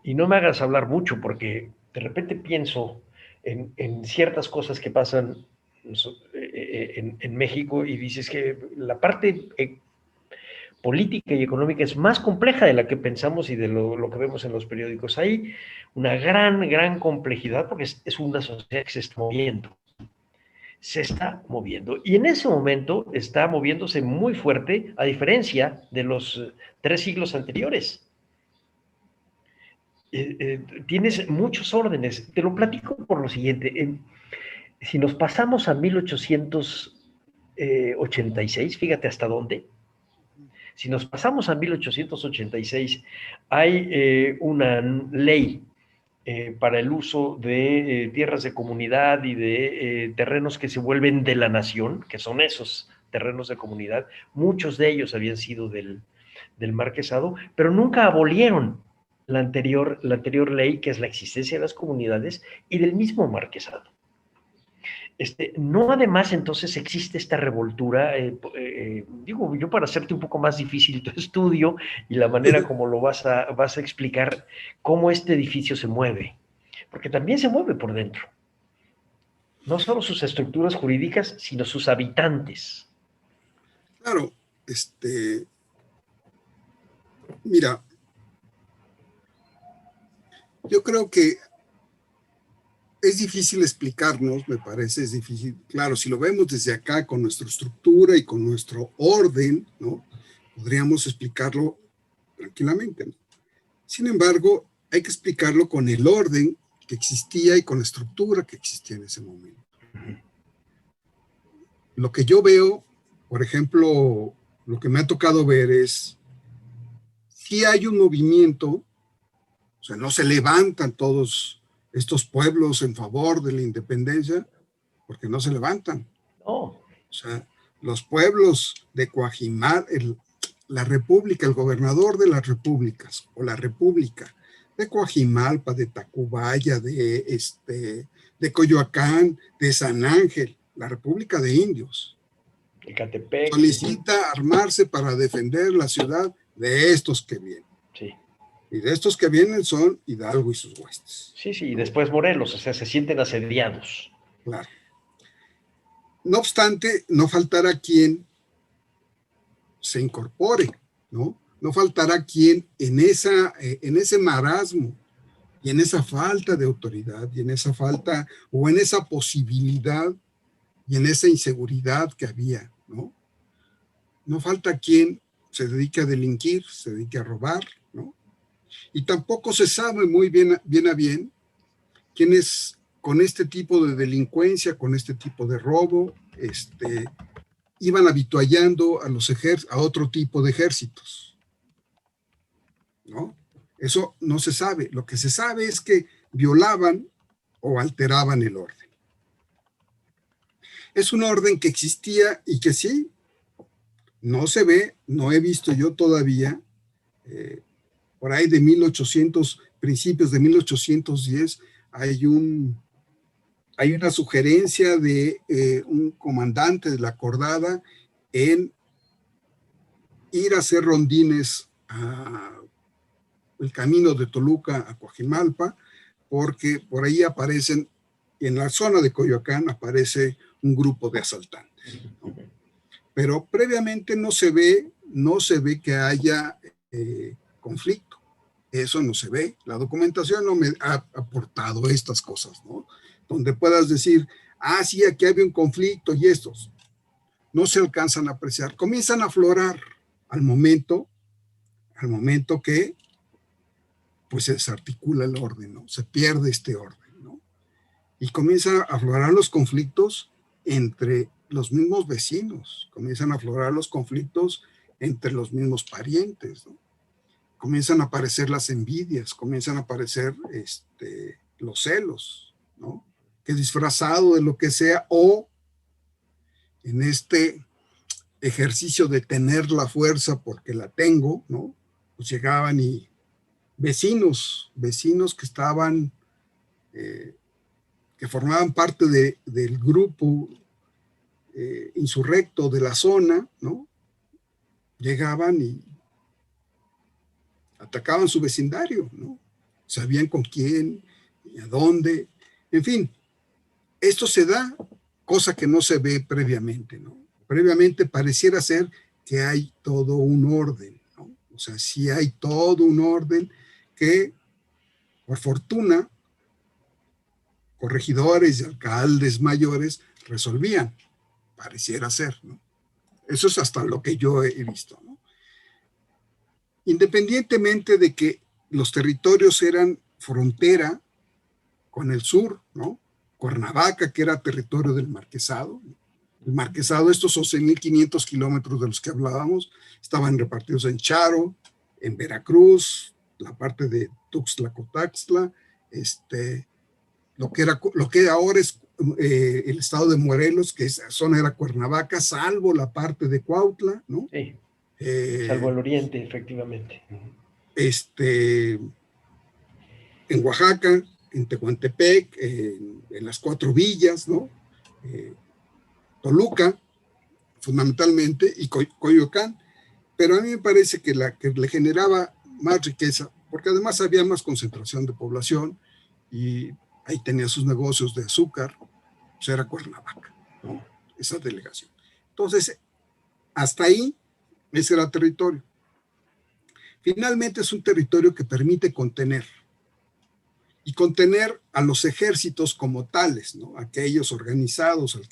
Y no me hagas hablar mucho, porque de repente pienso en ciertas cosas que pasan en México y dices que la parte política y económica es más compleja de la que pensamos y de lo que vemos en los periódicos. Hay una gran complejidad porque es una sociedad que se está moviendo. Se está moviendo. Y en ese momento está moviéndose muy fuerte, a diferencia de los 3 siglos anteriores. Tienes muchos órdenes. Te lo platico por lo siguiente. Si nos pasamos a 1886, fíjate hasta dónde. Si nos pasamos a 1886, hay una ley para el uso de tierras de comunidad y de terrenos que se vuelven de la nación, que son esos terrenos de comunidad. Muchos de ellos habían sido del marquesado, pero nunca abolieron la anterior ley, que es la existencia de las comunidades y del mismo marquesado. No, además, entonces existe esta revoltura, digo, yo para hacerte un poco más difícil tu estudio y la manera como lo vas a explicar, cómo este edificio se mueve, porque también se mueve por dentro, no solo sus estructuras jurídicas, sino sus habitantes. Claro, mira, yo creo que es difícil explicarnos, me parece, es difícil. Claro, si lo vemos desde acá con nuestra estructura y con nuestro orden, ¿no? Podríamos explicarlo tranquilamente, ¿no? Sin embargo, hay que explicarlo con el orden que existía y con la estructura que existía en ese momento. Lo que yo veo, por ejemplo, lo que me ha tocado ver es, si hay un movimiento, o sea, no se levantan todos estos pueblos en favor de la independencia, porque no se levantan. No. O sea, los pueblos de Coajimal, la república, el gobernador de las repúblicas, o la república de Coajimalpa, de Tacubaya, de Coyoacán, de San Ángel, la república de indios, Ecatepec, solicita armarse para defender la ciudad de estos que vienen. Sí. Y de estos que vienen son Hidalgo y sus huestes. Sí, y después Morelos, o sea, se sienten asediados. Claro. No obstante, no faltará quien se incorpore, ¿no? No faltará quien en ese marasmo y en esa falta de autoridad y en esa falta o en esa posibilidad y en esa inseguridad que había, ¿no? No falta quien se dedique a delinquir, se dedique a robar, ¿no? Y tampoco se sabe muy bien a bien quiénes con este tipo de delincuencia, con este tipo de robo, iban habituallando a otro tipo de ejércitos, ¿no? Eso no se sabe. Lo que se sabe es que violaban o alteraban el orden. Es un orden que existía y que sí, no se ve, no he visto yo todavía, por ahí de 1800, principios de 1810, hay una sugerencia de un comandante de la Cordada en ir a hacer rondines el camino de Toluca a Coajimalpa, porque por ahí aparecen, en la zona de Coyoacán aparece un grupo de asaltantes, ¿no? Pero previamente no se ve que haya conflicto. Eso no se ve. La documentación no me ha aportado estas cosas, ¿no? Donde puedas decir, sí, aquí había un conflicto y estos no se alcanzan a apreciar. Comienzan a aflorar al momento que pues se desarticula el orden, ¿no? Se pierde este orden, ¿no? Y comienzan a aflorar los conflictos entre los mismos vecinos, comienzan a aflorar los conflictos entre los mismos parientes, ¿no? Comienzan a aparecer las envidias, comienzan a aparecer los celos, ¿no? Que disfrazado de lo que sea, o en este ejercicio de tener la fuerza porque la tengo, ¿no? Pues llegaban y vecinos que estaban, que formaban parte del grupo insurrecto de la zona, ¿no? Llegaban y atacaban su vecindario, ¿no? Sabían con quién y a dónde. En fin, esto se da, cosa que no se ve previamente, ¿no? Previamente pareciera ser que hay todo un orden, ¿no? O sea, sí hay todo un orden que, por fortuna, corregidores y alcaldes mayores resolvían, pareciera ser, ¿no? Eso es hasta lo que yo he visto, ¿no? Independientemente de que los territorios eran frontera con el sur, ¿no? Cuernavaca, que era territorio del marquesado. El marquesado, estos 11.500 kilómetros de los que hablábamos, estaban repartidos en Charo, en Veracruz, la parte de Tuxtla, Cotaxtla, lo que ahora es el estado de Morelos, que esa zona era Cuernavaca, salvo la parte de Cuautla, ¿no? Sí, salvo el oriente, efectivamente. En Oaxaca, en Tehuantepec, en las 4 villas, ¿no? Toluca, fundamentalmente, y Coyoacán, pero a mí me parece que la que le generaba más riqueza, porque además había más concentración de población y ahí tenía sus negocios de azúcar, pues era Cuernavaca, ¿no? Esa delegación. Entonces, hasta ahí, ese era territorio. Finalmente es un territorio que permite contener, y contener a los ejércitos como tales, ¿no? Aquellos organizados, al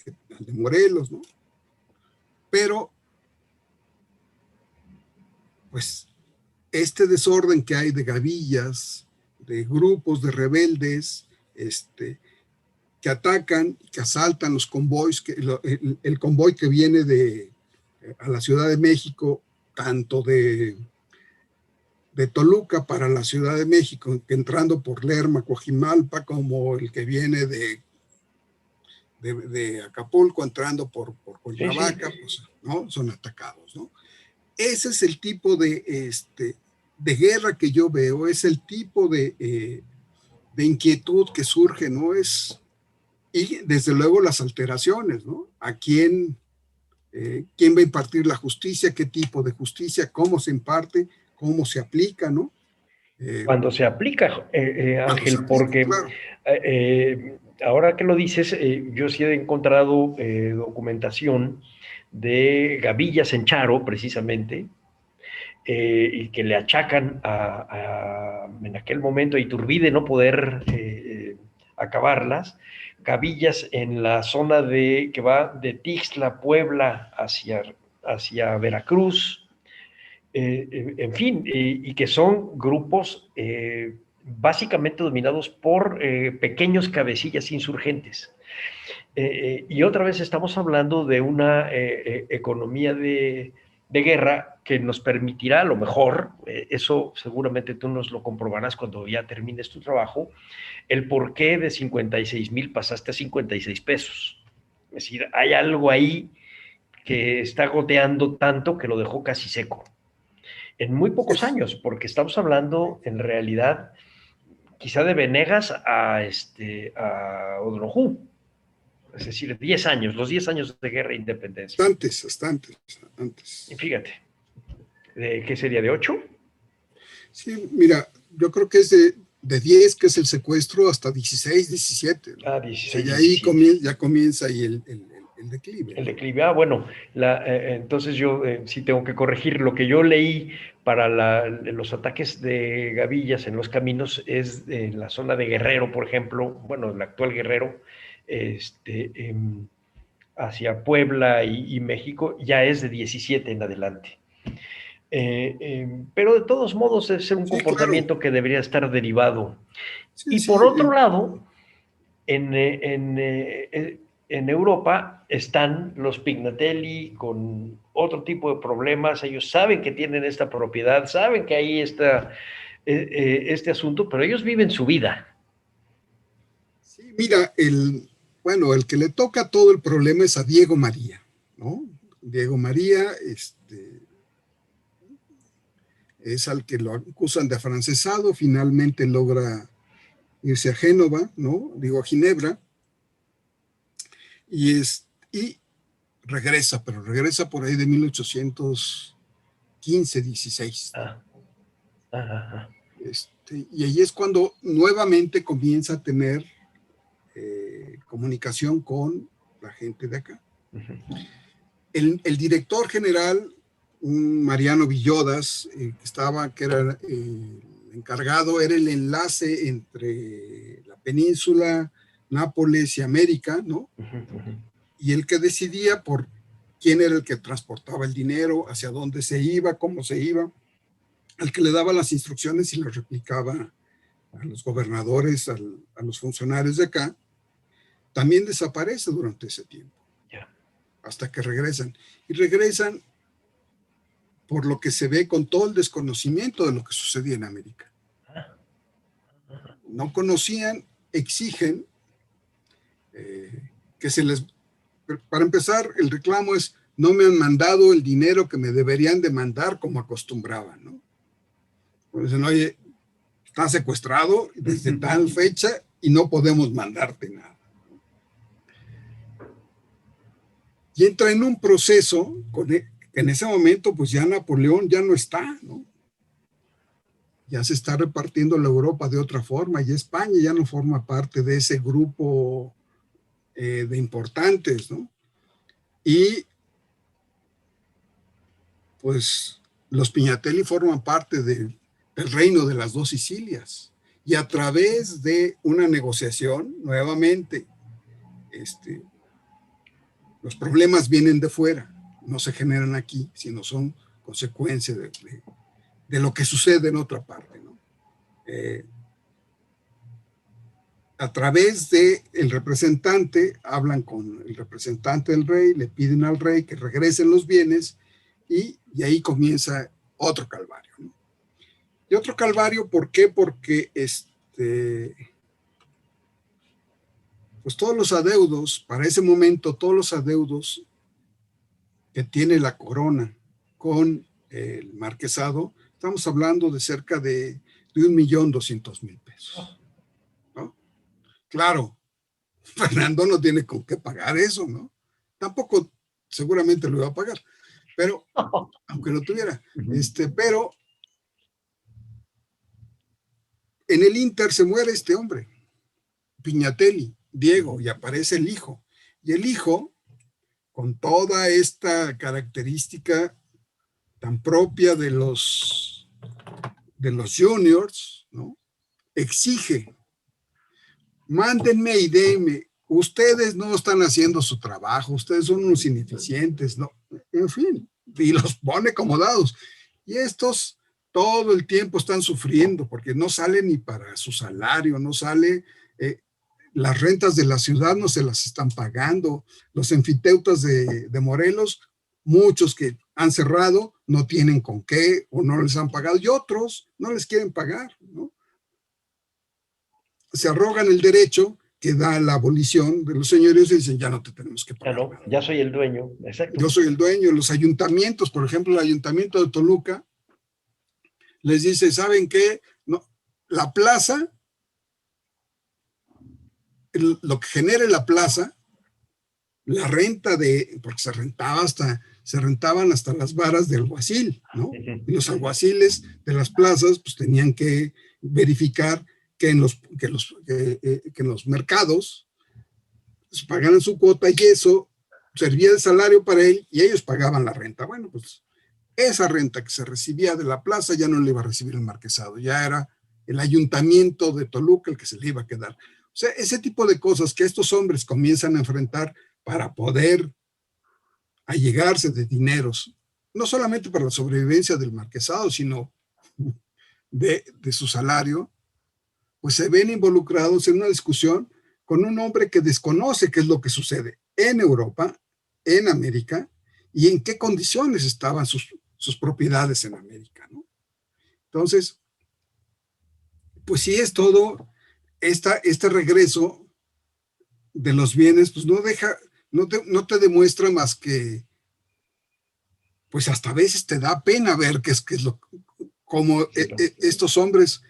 de Morelos, ¿no? Pero, pues, este desorden que hay de gavillas, de grupos de rebeldes, que atacan, que asaltan los convoys, el convoy que viene a la Ciudad de México, tanto de Toluca para la Ciudad de México, entrando por Lerma, Coajimalpa, como el que viene de Acapulco, entrando por Cuernavaca, pues, ¿no? Son atacados, ¿no? Ese es el tipo de guerra que yo veo, es el tipo de inquietud que surge, ¿no? Y desde luego las alteraciones, ¿no? ¿A quién va a impartir la justicia? ¿Qué tipo de justicia? ¿Cómo se imparte? ¿Cómo se aplica, no? Cuando se aplica, Ángel, porque claro. Ahora que lo dices, yo sí he encontrado documentación de gavillas en Charo, precisamente, y que le achacan en aquel momento a Iturbide no poder acabarlas, gavillas en la zona que va de Tixla, Puebla, hacia Veracruz, en fin, y que son grupos básicamente dominados por pequeños cabecillas insurgentes. Y otra vez estamos hablando de una economía de guerra que nos permitirá, a lo mejor, eso seguramente tú nos lo comprobarás cuando ya termines tu trabajo, el por qué de 56,000 pasaste a 56 pesos. Es decir, hay algo ahí que está goteando tanto que lo dejó casi seco. En muy pocos años, porque estamos hablando en realidad quizá de Venegas a O'Donoghue. Es decir, 10 años, los 10 años de guerra e independencia. Antes. Y fíjate, ¿qué sería? ¿De 8? Sí, mira, yo creo que es de 10, que es el secuestro, hasta 16, 17. ¿no? Ah, 16, y ahí 17. ya comienza ahí el declive. El declive. Ah, bueno, entonces yo sí tengo que corregir. Lo que yo leí para los ataques de gavillas en los caminos es en la zona de Guerrero, por ejemplo, bueno, el actual Guerrero, hacia Puebla y México, ya es de 17 en adelante. Pero de todos modos debe ser un comportamiento que debería estar derivado. Y por otro lado, en Europa están los Pignatelli con otro tipo de problemas. Ellos saben que tienen esta propiedad, saben que ahí está este asunto, pero ellos viven su vida. Sí, mira, el que le toca todo el problema es a Diego María, ¿no? Diego María, es al que lo acusan de afrancesado, finalmente logra irse a Génova, ¿no? Digo, a Ginebra, y regresa, pero regresa por ahí de 1815, 16. Y ahí es cuando nuevamente comienza a tener comunicación con la gente de acá. El director general, un Mariano Villodas, que era encargado, era el enlace entre la península, Nápoles y América, ¿no? Y el que decidía por quién era el que transportaba el dinero, hacia dónde se iba, cómo se iba, el que le daba las instrucciones y las replicaba a los gobernadores, a los funcionarios de acá, también desaparece durante ese tiempo, hasta que regresan. Y regresan por lo que se ve con todo el desconocimiento de lo que sucedía en América. No conocían, exigen que se les... Para empezar, el reclamo es: no me han mandado el dinero que me deberían de mandar como acostumbraban, ¿no? Pues dicen: oye, está secuestrado desde tal fecha y no podemos mandarte nada. Y entra en un proceso que en ese momento pues ya Napoleón ya no está, ¿no? Ya se está repartiendo la Europa de otra forma, y España ya no forma parte de ese grupo de importantes, ¿no? Y pues los Pignatelli forman parte del reino de las dos Sicilias, y a través de una negociación, nuevamente, los problemas vienen de fuera, no se generan aquí, sino son consecuencia de lo que sucede en otra parte, ¿no? A través del representante, hablan con el representante del rey, le piden al rey que regresen los bienes, y ahí comienza otro calvario, ¿no? Y otro calvario, ¿por qué? Porque pues todos los adeudos, para ese momento, todos los adeudos que tiene la corona con el marquesado, estamos hablando de cerca de 1.200.000 pesos, ¿no? Claro, Fernando no tiene con qué pagar eso, ¿no? Tampoco seguramente lo iba a pagar, pero aunque lo tuviera, pero en el Inter se muere este hombre, Pignatelli, Diego, y aparece el hijo. Y el hijo, con toda esta característica tan propia de los juniors, ¿no? Exige: mándenme y denme, ustedes no están haciendo su trabajo, ustedes son unos ineficientes, ¿no? En fin, y los pone como dados. Y estos todo el tiempo están sufriendo porque no sale ni para su salario, no sale, las rentas de la ciudad no se las están pagando, los enfiteutas de Morelos, muchos que han cerrado, no tienen con qué o no les han pagado, y otros no les quieren pagar, ¿no? Se arrogan el derecho que da la abolición de los señoríos y dicen, ya no te tenemos que Ya pagar no, nada. ya soy el dueño, exacto. Yo soy el dueño. Los ayuntamientos, por ejemplo, el ayuntamiento de Toluca, les dice, ¿saben qué? No, la plaza, lo que genere la plaza, la renta porque se rentaban hasta las varas del alguacil, ¿no? Y los alguaciles de las plazas, pues tenían que verificar que en los mercados pues, pagaran su cuota y eso servía de salario para él y ellos pagaban la renta. Bueno, pues esa renta que se recibía de la plaza ya no le iba a recibir el marquesado, ya era el ayuntamiento de Toluca el que se le iba a quedar. O sea, ese tipo de cosas que estos hombres comienzan a enfrentar para poder allegarse de dineros, no solamente para la sobrevivencia del marquesado, sino de su salario, pues se ven involucrados en una discusión con un hombre que desconoce qué es lo que sucede en Europa, en América, y en qué condiciones estaban sus propiedades en América, ¿no? Entonces, pues sí es todo este regreso de los bienes, pues no te demuestra más que, pues hasta a veces te da pena ver cómo estos hombres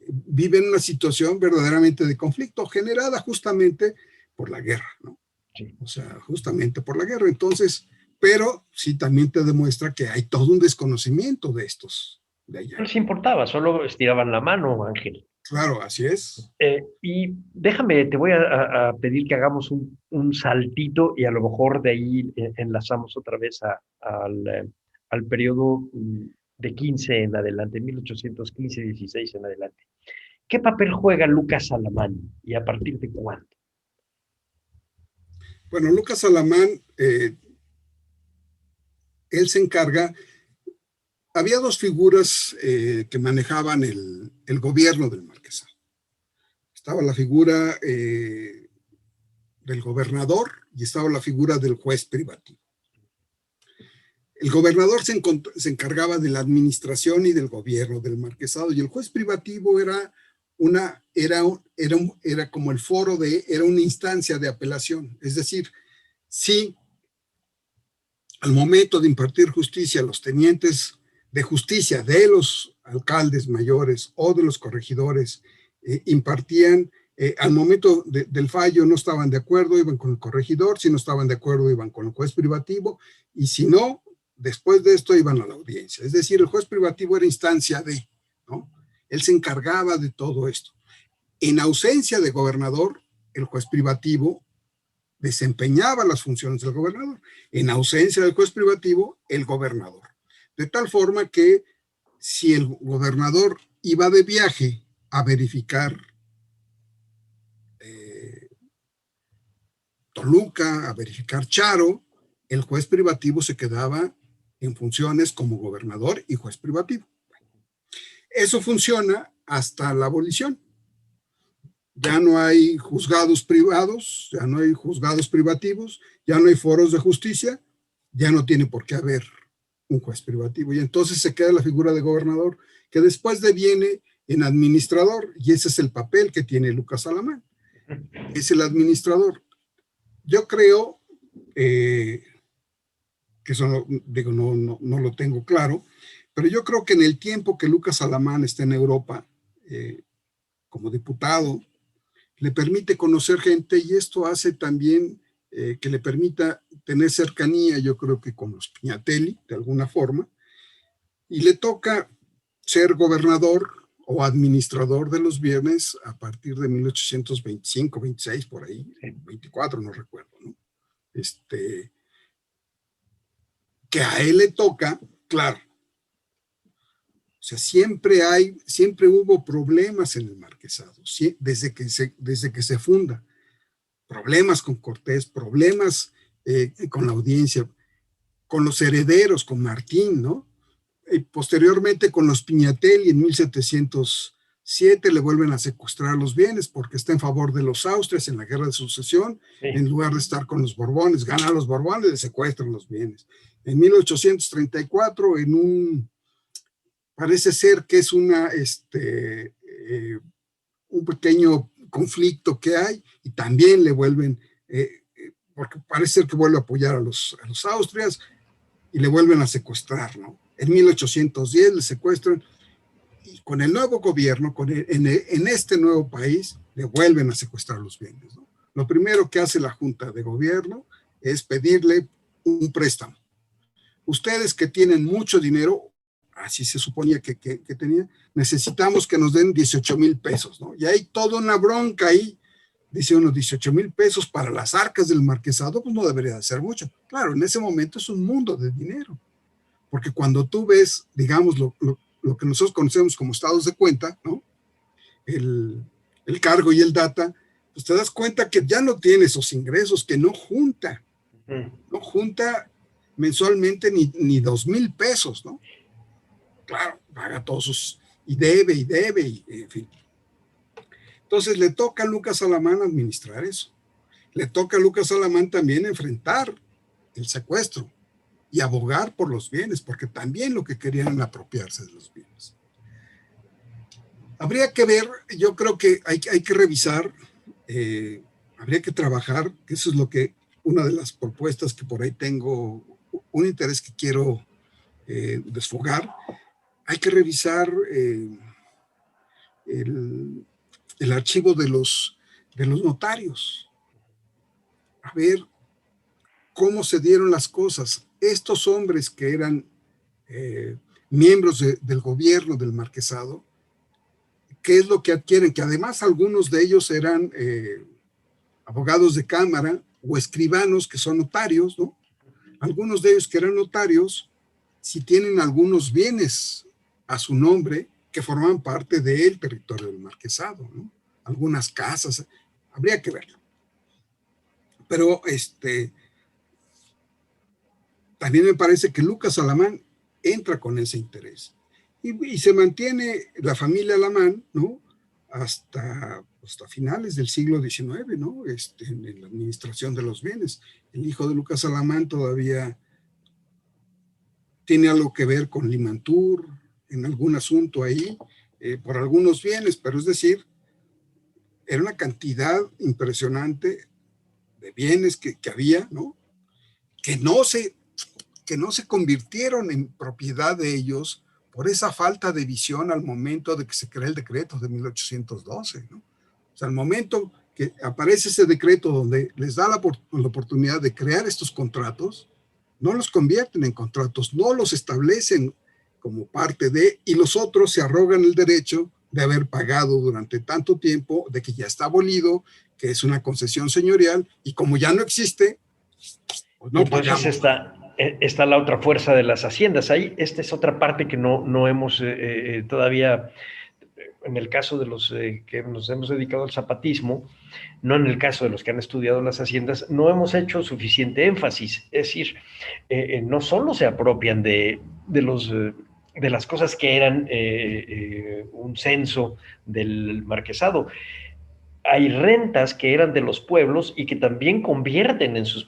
viven una situación verdaderamente de conflicto generada justamente por la guerra, ¿no? Sí. O sea, justamente por la guerra. Entonces, pero sí también te demuestra que hay todo un desconocimiento de estos de allá. No les importaba, solo estiraban la mano, Ángel. Claro, así es. Y déjame, te voy a pedir que hagamos un saltito y a lo mejor de ahí enlazamos otra vez al periodo de 15 en adelante, 1815-16 en adelante. ¿Qué papel juega Lucas Alamán y a partir de cuándo? Bueno, Lucas Alamán, él se encarga, había dos figuras que manejaban el gobierno del marquesado. Estaba la figura del gobernador y estaba la figura del juez privativo. El gobernador se encargaba de la administración y del gobierno del marquesado y el juez privativo era como el foro era una instancia de apelación. Es decir, si al momento de impartir justicia los tenientes de justicia de los alcaldes mayores o de los corregidores impartían, al momento del fallo no estaban de acuerdo, iban con el corregidor, si no estaban de acuerdo iban con el juez privativo y si no, después de esto iban a la audiencia. Es decir, el juez privativo era instancia de, ¿no? Él se encargaba de todo esto. En ausencia de gobernador, el juez privativo desempeñaba las funciones del gobernador. En ausencia del juez privativo, el gobernador. De tal forma que si el gobernador iba de viaje a verificar Toluca, a verificar Charo, el juez privativo se quedaba en funciones como gobernador y juez privativo. Eso funciona hasta la abolición. Ya no hay juzgados privados, ya no hay juzgados privativos, ya no hay foros de justicia, ya no tiene por qué haber un juez privativo. Y entonces se queda la figura de gobernador, que después deviene en administrador, y ese es el papel que tiene Lucas Alamán. Es el administrador. Yo creo que eso no lo tengo claro, pero yo creo que en el tiempo que Lucas Alamán está en Europa como diputado, le permite conocer gente y esto hace también que le permita tener cercanía, yo creo que con los Pignatelli, de alguna forma, y le toca ser gobernador o administrador de los bienes a partir de 1825, 26, por ahí, 24, no recuerdo, ¿no? Que a él le toca, claro, o sea, siempre hubo problemas en el marquesado, desde que se funda, problemas con Cortés, problemas con la audiencia, con los herederos, con Martín, ¿no? Y posteriormente con los Pignatelli en 1707 le vuelven a secuestrar los bienes porque está en favor de los Austrias en la guerra de sucesión, sí. En lugar de estar con los Borbones, gana a los Borbones, le secuestran los bienes. En 1834, parece ser que es un pequeño conflicto que hay, y también le vuelven, porque parece ser que vuelve a apoyar a los Austrias, y le vuelven a secuestrar, ¿no? En 1810 le secuestran, y con el nuevo gobierno, en este nuevo país, le vuelven a secuestrar los bienes, ¿no? Lo primero que hace la Junta de Gobierno es pedirle un préstamo. Ustedes que tienen mucho dinero, así se suponía que tenían, necesitamos que nos den 18,000 pesos, ¿no? Y hay toda una bronca ahí. Dice unos 18,000 pesos para las arcas del marquesado, pues no debería de ser mucho. Claro, en ese momento es un mundo de dinero, porque cuando tú ves, digamos, lo que nosotros conocemos como estados de cuenta, ¿no? El cargo y el data, pues te das cuenta que ya no tiene esos ingresos, que no junta mensualmente ni 2,000 pesos, ¿no? Claro, paga todos sus, y debe, y en fin. Entonces le toca a Lucas Alamán administrar eso. Le toca a Lucas Alamán también enfrentar el secuestro y abogar por los bienes, porque también lo que querían era apropiarse de los bienes. Habría que ver, yo creo que hay que revisar, habría que trabajar, que eso es lo que, una de las propuestas que por ahí tengo, un interés que quiero desfogar. Hay que revisar el archivo de los notarios, a ver cómo se dieron las cosas. Estos hombres que eran miembros del gobierno del marquesado, ¿qué es lo que adquieren? Que además algunos de ellos eran abogados de cámara o escribanos que son notarios, ¿no? Algunos de ellos que eran notarios, si tienen algunos bienes a su nombre que forman parte del territorio del marquesado, ¿no? Algunas casas, habría que verlo. Pero también me parece que Lucas Alamán entra con ese interés. Y se mantiene la familia Alamán, ¿no? Hasta finales del siglo XIX, ¿no? En la administración de los bienes. El hijo de Lucas Alamán todavía tiene algo que ver con Limantur, en algún asunto ahí, por algunos bienes, pero es decir, era una cantidad impresionante de bienes que había, ¿no? Que no se convirtieron en propiedad de ellos por esa falta de visión al momento de que se crea el decreto de 1812, ¿no? O sea, al momento que aparece ese decreto donde les da la oportunidad de crear estos contratos, no los convierten en contratos, no los establecen como parte de, y los otros se arrogan el derecho de haber pagado durante tanto tiempo, de que ya está abolido, que es una concesión señorial, y como ya no existe, pues no pagamos. Entonces está la otra fuerza de las haciendas. Ahí, esta es otra parte que no hemos todavía, en el caso de los que nos hemos dedicado al zapatismo, no en el caso de los que han estudiado las haciendas, no hemos hecho suficiente énfasis. Es decir, no solo se apropian de las cosas que eran un censo del marquesado. Hay rentas que eran de los pueblos y que también convierten en sus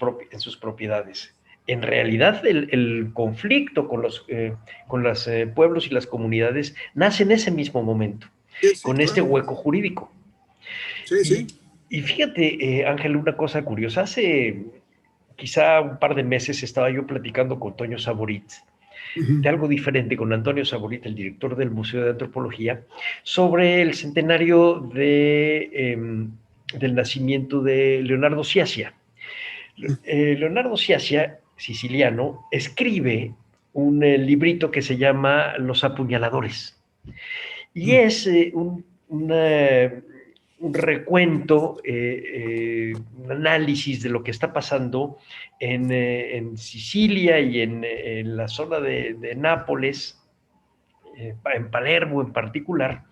propiedades. En realidad, el conflicto con los pueblos y las comunidades nace en ese mismo momento, sí, con claro, este hueco jurídico. Sí, sí. Y fíjate, Ángel, una cosa curiosa. Hace quizá un par de meses estaba yo platicando con Toño Saborit, de algo diferente, con Antonio Saborit, el director del Museo de Antropología, sobre el centenario del nacimiento de Leonardo Sciascia. Leonardo Sciascia, siciliano, escribe un librito que se llama Los Apuñaladores. Y es un recuento, un análisis de lo que está pasando en Sicilia y en la zona de Nápoles, en Palermo en particular,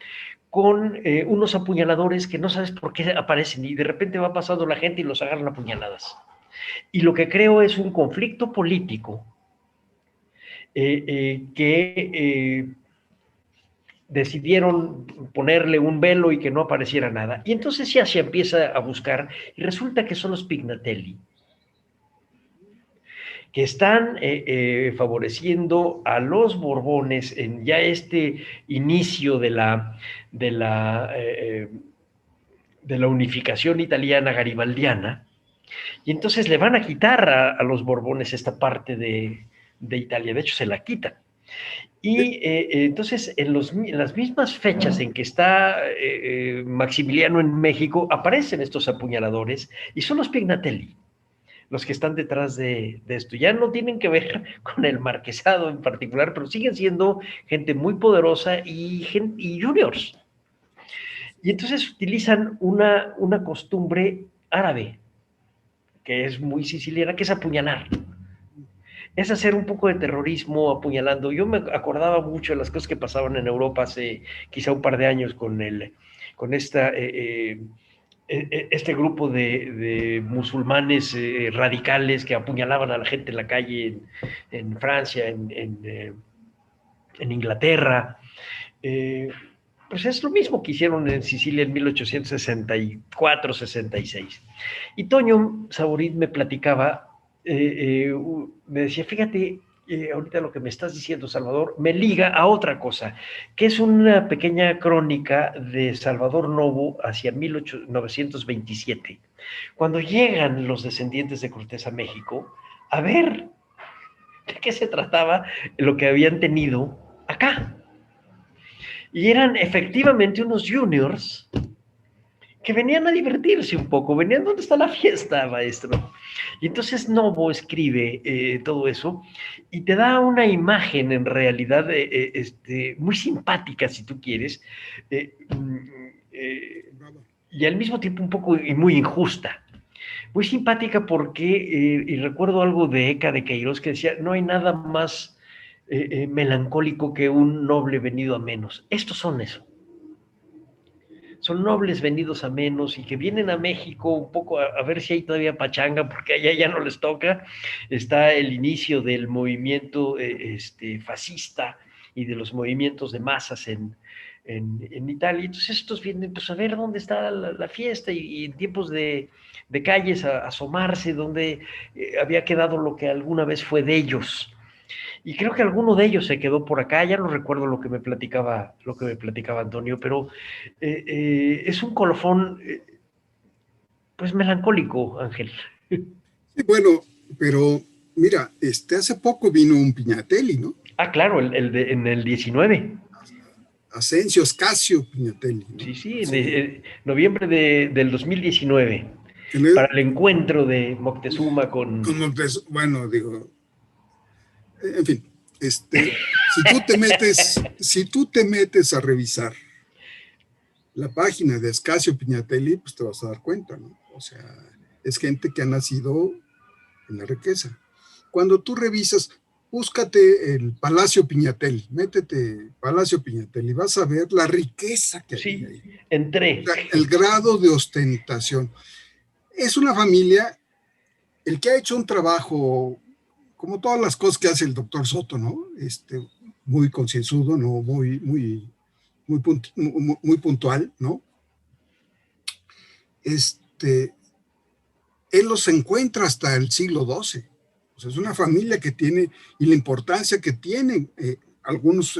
con unos apuñaladores que no sabes por qué aparecen y de repente va pasando la gente y los agarran a puñaladas. Y lo que creo es un conflicto político que decidieron ponerle un velo y que no apareciera nada. Y entonces ya se empieza a buscar y resulta que son los Pignatelli, que están favoreciendo a los Borbones en ya este inicio de de la unificación italiana garibaldiana, y entonces le van a quitar a los Borbones esta parte de Italia, de hecho se la quitan. Y entonces en las mismas fechas en que está Maximiliano en México, aparecen estos apuñaladores y son los Pignatelli los que están detrás de esto. Ya no tienen que ver con el marquesado en particular, pero siguen siendo gente muy poderosa y juniors. Y entonces utilizan una costumbre árabe, que es muy siciliana, que es apuñalar. Es hacer un poco de terrorismo apuñalando. Yo me acordaba mucho de las cosas que pasaban en Europa hace quizá un par de años con este grupo de musulmanes radicales que apuñalaban a la gente en la calle en Francia, en Inglaterra. Pues es lo mismo que hicieron en Sicilia en 1864-66. Y Toño Saborit me platicaba, me decía, fíjate, ahorita lo que me estás diciendo, Salvador, me liga a otra cosa, que es una pequeña crónica de Salvador Novo hacia 1927, cuando llegan los descendientes de Cortés a México, a ver de qué se trataba lo que habían tenido acá. Y eran efectivamente unos juniors que venían a divertirse un poco, venían, ¿dónde está la fiesta, maestro? Y entonces Novo escribe todo eso y te da una imagen en realidad muy simpática, si tú quieres, y al mismo tiempo un poco y muy injusta. Muy simpática porque, y recuerdo algo de Eca de Queiroz que decía, no hay nada más melancólico que un noble venido a menos. Estos son eso. Son nobles venidos a menos y que vienen a México un poco a ver si hay todavía pachanga, porque allá ya no les toca. Está el inicio del movimiento fascista y de los movimientos de masas en Italia. Entonces estos vienen pues, a ver dónde está la fiesta y en tiempos de calles a asomarse, donde había quedado lo que alguna vez fue de ellos. Y creo que alguno de ellos se quedó por acá, ya no recuerdo lo que me platicaba Antonio, pero es un colofón pues melancólico, Ángel. Sí, bueno, pero mira, hace poco vino un Pignatelli, ¿no? Ah, claro, en el 19. Asensio Scasio Pignatelli, ¿no? Sí, en noviembre del 2019, para el encuentro de Moctezuma con Moctezuma, bueno, digo, en fin, si tú te metes a revisar la página de Scasio Pignatelli, pues te vas a dar cuenta, ¿no? O sea, es gente que ha nacido en la riqueza. Cuando tú revisas, búscate el Palacio Pignatelli, métete Palacio Pignatelli, vas a ver la riqueza que hay ahí. Entré. O sea, el grado de ostentación. Es una familia, el que ha hecho un trabajo, como todas las cosas que hace el doctor Soto, ¿no? Muy concienzudo, ¿no? Muy puntual, ¿no? Él los encuentra hasta el siglo XII. O sea, es una familia que tiene, y la importancia que tienen algunos,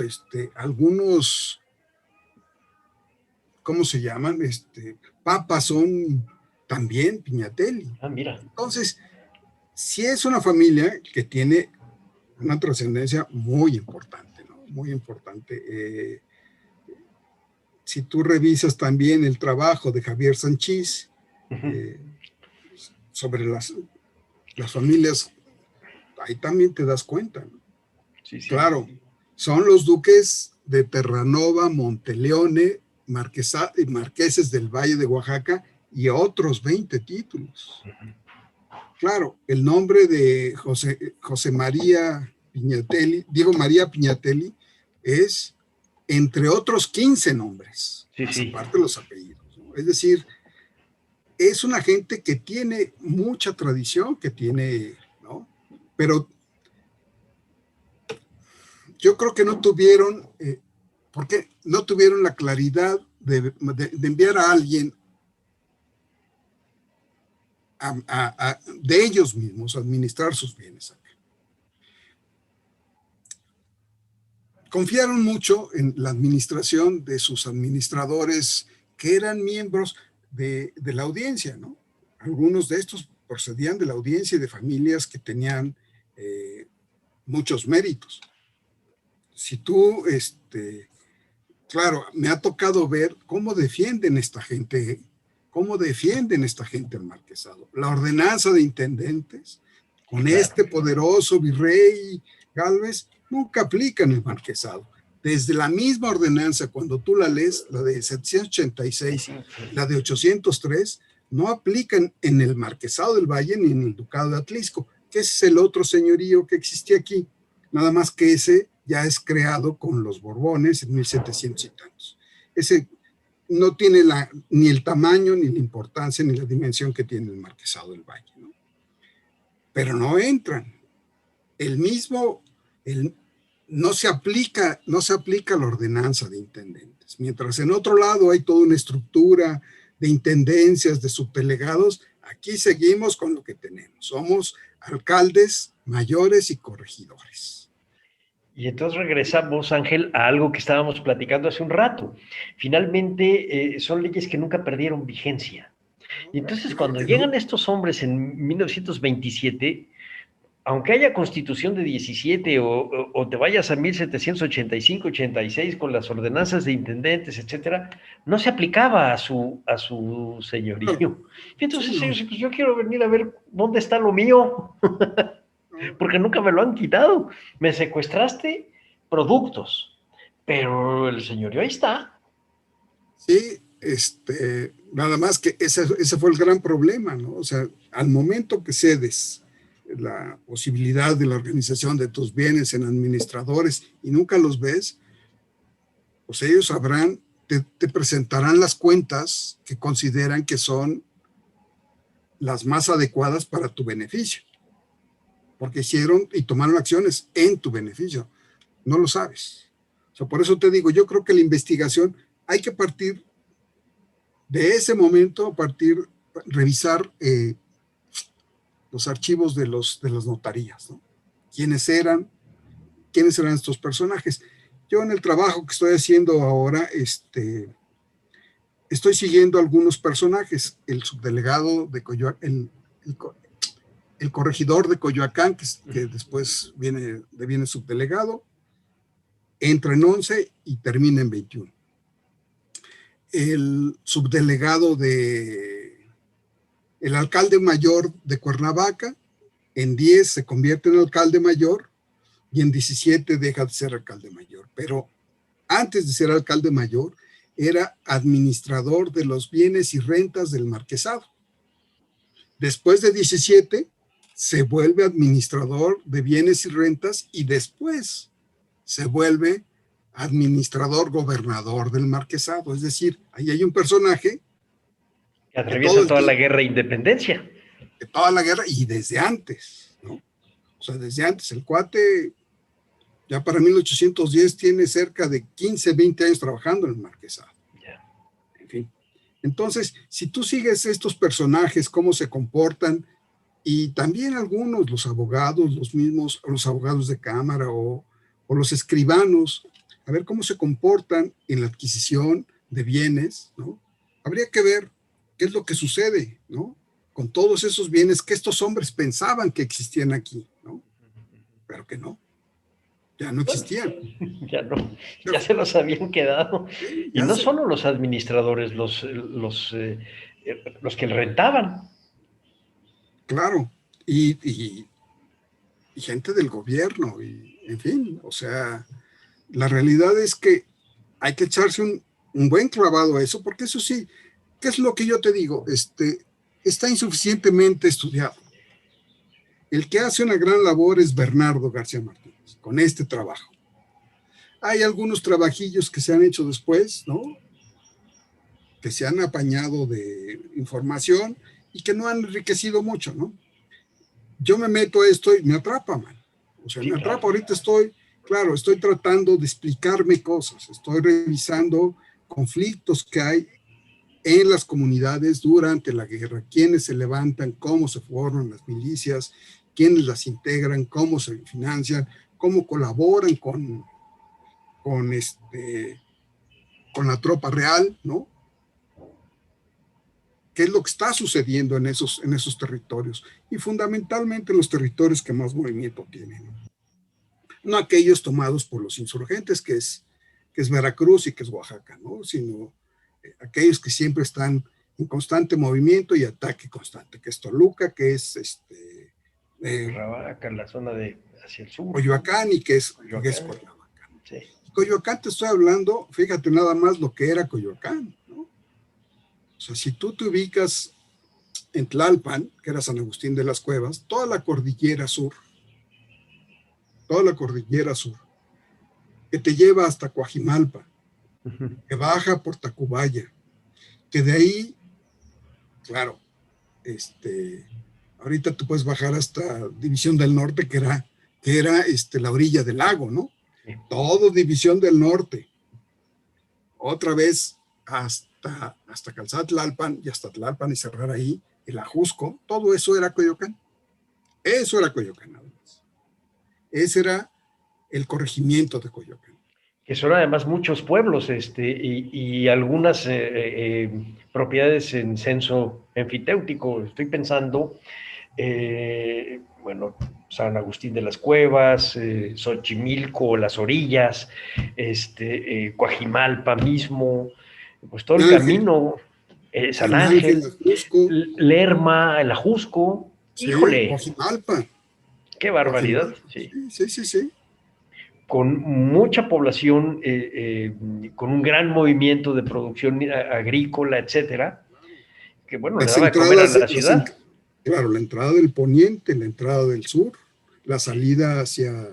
¿cómo se llaman? Papas son también Pignatelli. Ah, mira. Entonces, sí es una familia que tiene una trascendencia muy importante, ¿no? Muy importante. Si tú revisas también el trabajo de Javier Sanchís sobre las familias, ahí también te das cuenta, ¿no? Sí. Claro, son los duques de Terranova, Monteleone, marqueses del Valle de Oaxaca y otros 20 títulos. Claro, el nombre de José María Pignatelli, Diego María Pignatelli, es entre otros 15 nombres, aparte de los apellidos, ¿no? Es decir, es una gente que tiene mucha tradición, que tiene, ¿no? Pero yo creo que no tuvieron, porque no tuvieron la claridad de enviar a alguien de ellos mismos a administrar sus bienes acá. Confiaron mucho en la administración de sus administradores que eran miembros de la audiencia, ¿no? Algunos de estos procedían de la audiencia y de familias que tenían muchos méritos. Si tú, claro, me ha tocado ver cómo defienden esta gente el marquesado. La ordenanza de intendentes, con Claro. este poderoso virrey Gálvez, nunca aplican el marquesado. Desde la misma ordenanza, cuando tú la lees, la de 786, la de 803, no aplican en el Marquesado del Valle ni en el Ducado de Atlisco, que ese es el otro señorío que existía aquí. Nada más que ese ya es creado con los Borbones en 1700 y tantos. Ese no tiene ni el tamaño, ni la importancia, ni la dimensión que tiene el Marquesado del Valle, ¿no? Pero no entran. No se aplica la ordenanza de intendentes. Mientras en otro lado hay toda una estructura de intendencias, de subdelegados, aquí seguimos con lo que tenemos. Somos alcaldes, mayores y corregidores. Y entonces regresamos, Ángel, a algo que estábamos platicando hace un rato. Finalmente, son leyes que nunca perdieron vigencia. Y entonces, cuando llegan estos hombres en 1927, aunque haya Constitución de 17 o te vayas a 1785, 86 con las ordenanzas de intendentes, etcétera, no se aplicaba a su señorío. Y entonces ellos, pues yo quiero venir a ver dónde está lo mío, porque nunca me lo han quitado. Me secuestraste productos, pero el señorío ahí está. Sí, nada más que ese fue el gran problema, ¿no? O sea, al momento que cedes la posibilidad de la organización de tus bienes en administradores y nunca los ves, pues ellos sabrán, te presentarán las cuentas que consideran que son las más adecuadas para tu beneficio, porque hicieron y tomaron acciones en tu beneficio. No lo sabes. O sea, por eso te digo, yo creo que la investigación hay que partir de ese momento, revisar los archivos de las notarías, ¿no? ¿Quiénes eran estos personajes? Yo en el trabajo que estoy haciendo ahora, estoy siguiendo algunos personajes, el subdelegado de Coyoacán, el corregidor de Coyoacán, que después deviene subdelegado, entra en 11 y termina en 21. El subdelegado el alcalde mayor de Cuernavaca, en 10 se convierte en alcalde mayor y en 17 deja de ser alcalde mayor. Pero antes de ser alcalde mayor, era administrador de los bienes y rentas del marquesado. Después de 17, se vuelve administrador de bienes y rentas y después se vuelve administrador gobernador del marquesado. Es decir, ahí hay un personaje que atraviesa toda la guerra de independencia. De toda la guerra y desde antes, ¿no? O sea, desde antes. El cuate ya para 1810 tiene cerca de 15, 20 años trabajando en el marquesado. Yeah. En fin. Entonces, si tú sigues estos personajes, cómo se comportan, y también algunos, los abogados, los abogados de cámara o los escribanos, a ver cómo se comportan en la adquisición de bienes, ¿no? Habría que ver qué es lo que sucede, ¿no? Con todos esos bienes que estos hombres pensaban que existían aquí, ¿no? Pero que no, ya no existían. Ya no, ya se los habían quedado. Sí, y no solo los administradores, los que rentaban. Claro, y gente del gobierno, y en fin, o sea, la realidad es que hay que echarse un buen clavado a eso, porque eso sí, ¿qué es lo que yo te digo? Está insuficientemente estudiado. El que hace una gran labor es Bernardo García Martínez, con este trabajo. Hay algunos trabajillos que se han hecho después, ¿no? Que se han apañado de información y que no han enriquecido mucho, ¿no? Yo me meto a esto y me atrapa, man. O sea, sí, me atrapa. Claro. Ahorita estoy tratando de explicarme cosas, estoy revisando conflictos que hay en las comunidades durante la guerra, quiénes se levantan, cómo se forman las milicias, quiénes las integran, cómo se financian, cómo colaboran con la tropa real, ¿no? qué es lo que está sucediendo en esos territorios, y fundamentalmente los territorios que más movimiento tienen. No aquellos tomados por los insurgentes, que es Veracruz y que es Oaxaca, ¿no? Sino aquellos que siempre están en constante movimiento y ataque constante, que es Toluca, que es Cuernavaca, la zona de hacia el sur. Coyoacán y que es Cuernavaca. Sí. Coyoacán, te estoy hablando, fíjate nada más lo que era Coyoacán, ¿no? O sea, si tú te ubicas en Tlalpan, que era San Agustín de las Cuevas, toda la cordillera sur, que te lleva hasta Coajimalpa, que baja por Tacubaya, que de ahí, claro, ahorita tú puedes bajar hasta División del Norte, que era la orilla del lago, ¿no? Sí. Todo División del Norte. Otra vez hasta Calzada Tlalpan, y hasta Tlalpan y cerrar ahí, el Ajusco, todo eso era Coyoacán. Eso era Coyoacán, nada más. Ese era el corregimiento de Coyoacán. Que son además muchos pueblos y algunas propiedades en censo enfiteútico. Estoy pensando, San Agustín de las Cuevas, Xochimilco, las orillas, Coajimalpa mismo, pues todo el camino, San Ángel, Lerma, el Ajusco, sí, híjole. Coajimalpa. Qué barbaridad. Sí. Con mucha población, con un gran movimiento de producción agrícola, etcétera, que bueno, le daba de comer a la ciudad. Claro, la entrada del poniente, la entrada del sur, la salida hacia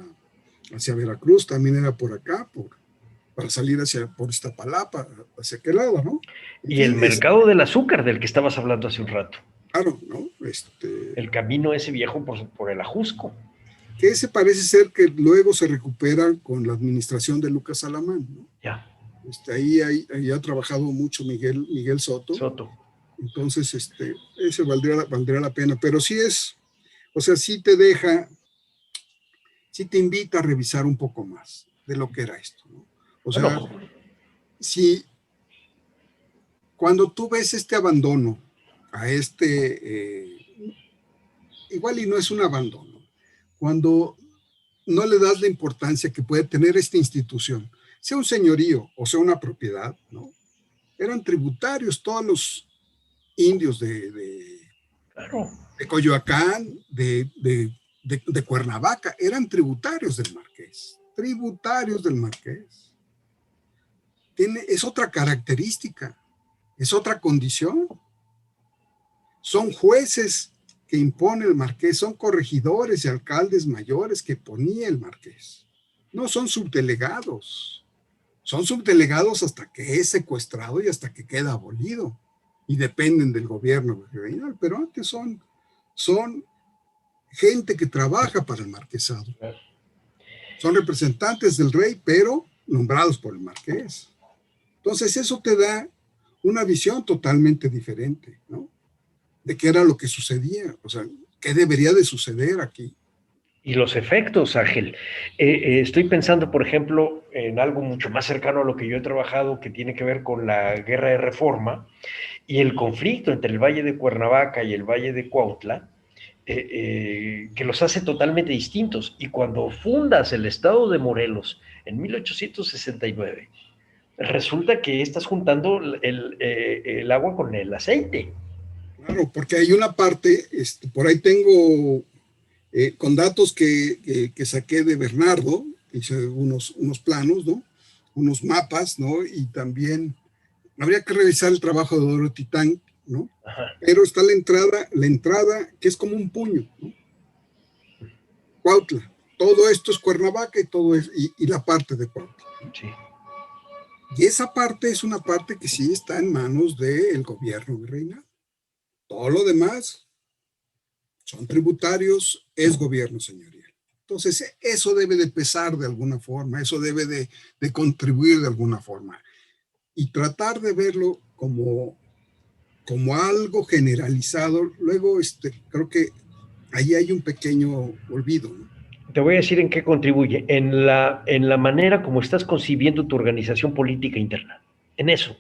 Veracruz también era por acá, para salir por Iztapalapa, hacia aquel lado, ¿no? Y el mercado del azúcar del que estabas hablando hace un rato. Claro, ¿no? El camino ese viejo por el Ajusco. Que ese parece ser que luego se recupera con la administración de Lucas Alamán, ¿no? Ya. Ahí ha trabajado mucho Miguel Soto. Entonces, ese valdría la pena, pero sí sí te invita a revisar un poco más de lo que era esto, ¿no? O sea, si cuando tú ves este abandono a igual y no es un abandono, cuando no le das la importancia que puede tener esta institución, sea un señorío o sea una propiedad, ¿no? Eran tributarios todos los indios de Coyoacán, de Cuernavaca, eran tributarios del Marqués. Es otra característica, es otra condición. Son jueces que impone el Marqués, son corregidores y alcaldes mayores que ponía el Marqués. No son subdelegados. Son subdelegados hasta que es secuestrado y hasta que queda abolido. Y dependen del gobierno regional, pero antes son gente que trabaja para el marquesado. Son representantes del rey, pero nombrados por el Marqués. Entonces eso te da una visión totalmente diferente, ¿no? De qué era lo que sucedía, o sea, qué debería de suceder aquí. Y los efectos, Ángel. Estoy pensando, por ejemplo, en algo mucho más cercano a lo que yo he trabajado, que tiene que ver con la guerra de reforma y el conflicto entre el Valle de Cuernavaca y el Valle de Cuautla, que los hace totalmente distintos. Y cuando fundas el estado de Morelos en 1869, resulta que estás juntando el agua con el aceite. Claro, porque hay una parte, por ahí tengo con datos que saqué de Bernardo, hice unos planos, ¿no? Unos mapas, ¿no? Y también habría que revisar el trabajo de Dorothy Tang, ¿no? Ajá. Pero está la entrada que es como un puño, ¿no? Cuautla, todo esto es Cuernavaca y todo es, y la parte de Cuautla, ¿no? Sí. Y esa parte es una parte que sí está en manos del gobierno virreinal. Todo lo demás son tributarios, es gobierno señorial. Entonces, eso debe de pesar de alguna forma, eso debe de contribuir de alguna forma. Y tratar de verlo como algo generalizado. Luego, creo que ahí hay un pequeño olvido, ¿no? Te voy a decir en qué contribuye. En la manera como estás concibiendo tu organización política interna. En eso.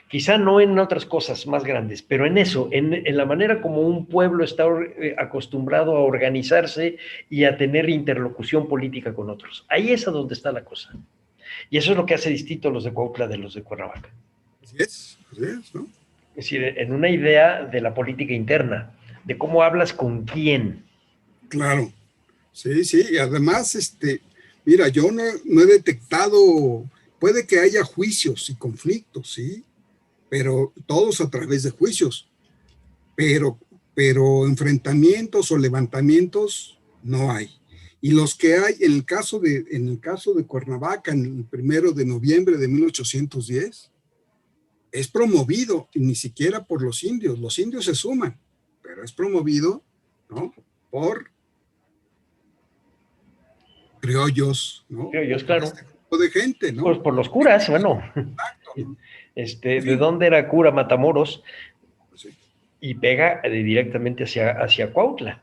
Quizá no en otras cosas más grandes, pero en eso, en la manera como un pueblo está acostumbrado a organizarse y a tener interlocución política con otros. Ahí es a donde está la cosa. Y eso es lo que hace distinto a los de Cuautla de los de Cuernavaca. así es, ¿no? Es decir, en una idea de la política interna, de cómo hablas con quién. Claro, sí, sí, y además, mira, yo no he detectado, puede que haya juicios y conflictos, sí, pero todos a través de juicios, pero enfrentamientos o levantamientos no hay. Y los que hay, en el caso de Cuernavaca, en el 1 de noviembre de 1810, es promovido, y ni siquiera por los indios se suman, pero es promovido, ¿no? Por criollos, ¿no? Criollos, Por claro. este grupo de gente, ¿no? Pues por los curas, bueno. Exacto, ¿no? ¿De dónde era cura Matamoros? Sí. Y pega directamente hacia Cuautla.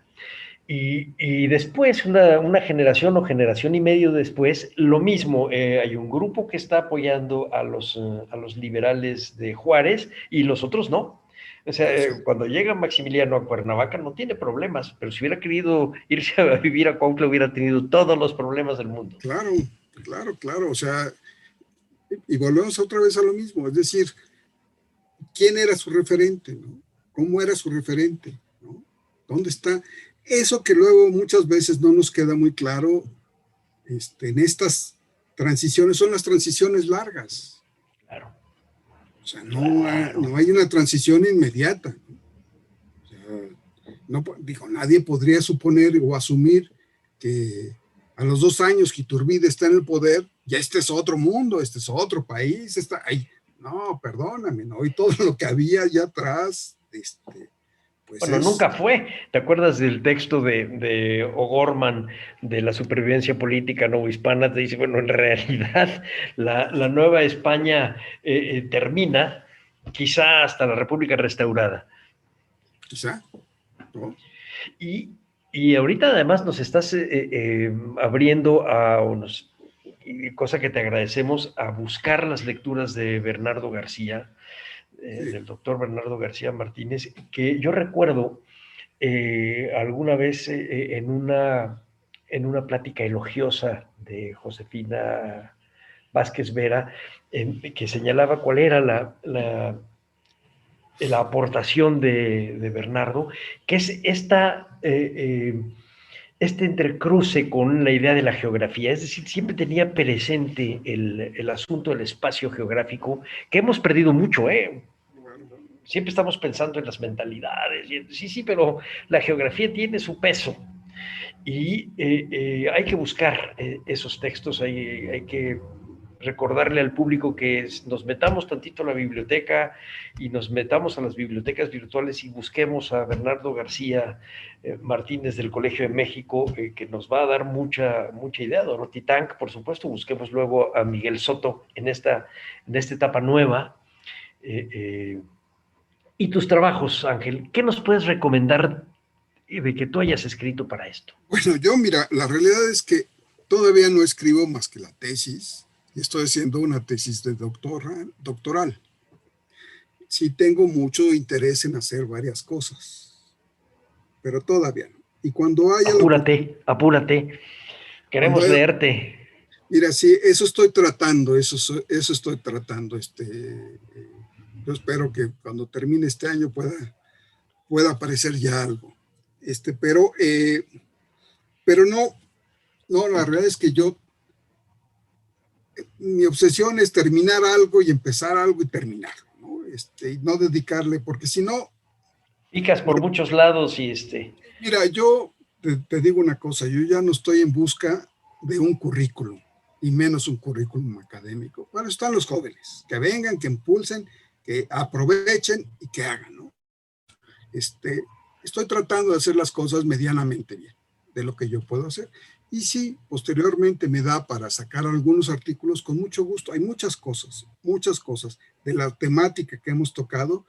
Y después, una generación o generación y medio después, lo mismo, hay un grupo que está apoyando a los liberales de Juárez y los otros no. O sea, cuando llega Maximiliano a Cuernavaca no tiene problemas, pero si hubiera querido irse a vivir a Cuautla hubiera tenido todos los problemas del mundo. Claro, claro, o sea, y volvemos otra vez a lo mismo, es decir, ¿quién era su referente, no? ¿Cómo era su referente, no? ¿Dónde está? Eso que luego muchas veces no nos queda muy claro en estas transiciones, son las transiciones largas. Claro. O sea, no hay una transición inmediata. O sea, nadie podría suponer o asumir que a los 2 años que Iturbide está en el poder, ya este es otro mundo, este es otro país, está ahí. No, perdóname, ¿no? Y todo lo que había allá atrás, pues bueno, nunca fue. ¿Te acuerdas del texto de O'Gorman de la supervivencia política novohispana? Te dice, bueno, en realidad la Nueva España termina quizá hasta la República restaurada. Quizá, ¿no? Y ahorita además nos estás abriendo cosa que te agradecemos, a buscar las lecturas de Bernardo García, del doctor Bernardo García Martínez, que yo recuerdo alguna vez en una plática elogiosa de Josefina Vázquez Vera, que señalaba cuál era la aportación de Bernardo, que es este entrecruce con la idea de la geografía, es decir, siempre tenía presente el asunto del espacio geográfico, que hemos perdido mucho, siempre estamos pensando en las mentalidades, sí, pero la geografía tiene su peso y hay que buscar esos textos, hay que recordarle al público que nos metamos tantito a la biblioteca y nos metamos a las bibliotecas virtuales y busquemos a Bernardo García Martínez del Colegio de México, que nos va a dar mucha idea. Dorothy Tank, por supuesto, busquemos luego a Miguel Soto en esta etapa nueva. Y tus trabajos, Ángel, ¿qué nos puedes recomendar de que tú hayas escrito para esto? Bueno, mira, la realidad es que todavía no escribo más que la tesis, y estoy haciendo una tesis de doctoral. Sí tengo mucho interés en hacer varias cosas, pero todavía no. Y cuando haya... Apúrate. Queremos leerte. Mira, sí, eso estoy tratando, eso estoy tratando. Yo espero que cuando termine este año pueda aparecer ya algo. Pero no, la realidad es que mi obsesión es terminar algo y empezar algo y terminarlo, ¿no? Y no dedicarle, porque si no... Picas por muchos lados y Mira, yo te digo una cosa, yo ya no estoy en busca de un currículum, y menos un currículum académico. Bueno, están los jóvenes, que vengan, que impulsen, que aprovechen y que hagan, ¿no? Estoy tratando de hacer las cosas medianamente bien, de lo que yo puedo hacer. Y sí, posteriormente me da para sacar algunos artículos con mucho gusto. Hay muchas cosas de la temática que hemos tocado,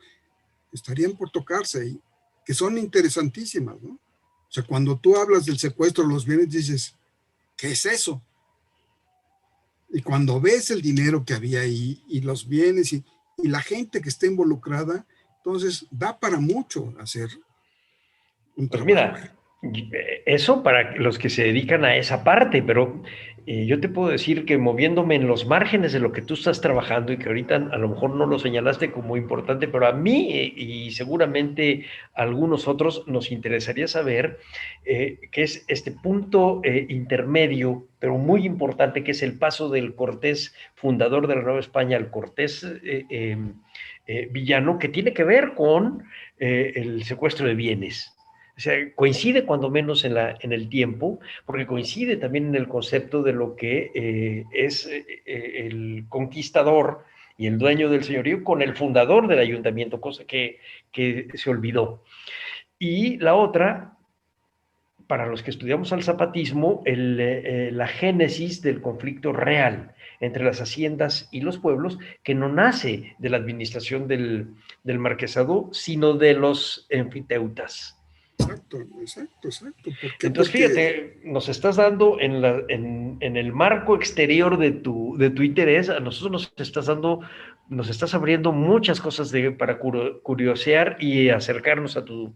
estarían por tocarse y que son interesantísimas, ¿no? O sea, cuando tú hablas del secuestro de los bienes, dices, ¿qué es eso? Y cuando ves el dinero que había ahí y los bienes, y y la gente que está involucrada, entonces da para mucho hacer un Pues trabajo. mira, eso para los que se dedican a esa parte, pero yo te puedo decir que moviéndome en los márgenes de lo que tú estás trabajando y que ahorita a lo mejor no lo señalaste como importante, pero a mí y seguramente a algunos otros nos interesaría saber qué es este punto intermedio, pero muy importante, que es el paso del Cortés, fundador de la Nueva España, al Cortés villano, que tiene que ver con el secuestro de bienes. O sea, coincide cuando menos en el tiempo, porque coincide también en el concepto de lo que es el conquistador y el dueño del señorío con el fundador del ayuntamiento, cosa que se olvidó. Y la otra, para los que estudiamos al zapatismo, la génesis del conflicto real entre las haciendas y los pueblos, que no nace de la administración del marquesado, sino de los enfiteutas. Exacto, exacto, exacto. ¿Por qué? Entonces, Porque, fíjate, nos estás dando en el marco exterior de tu interés, a nosotros nos estás abriendo muchas cosas para curiosear y acercarnos a tu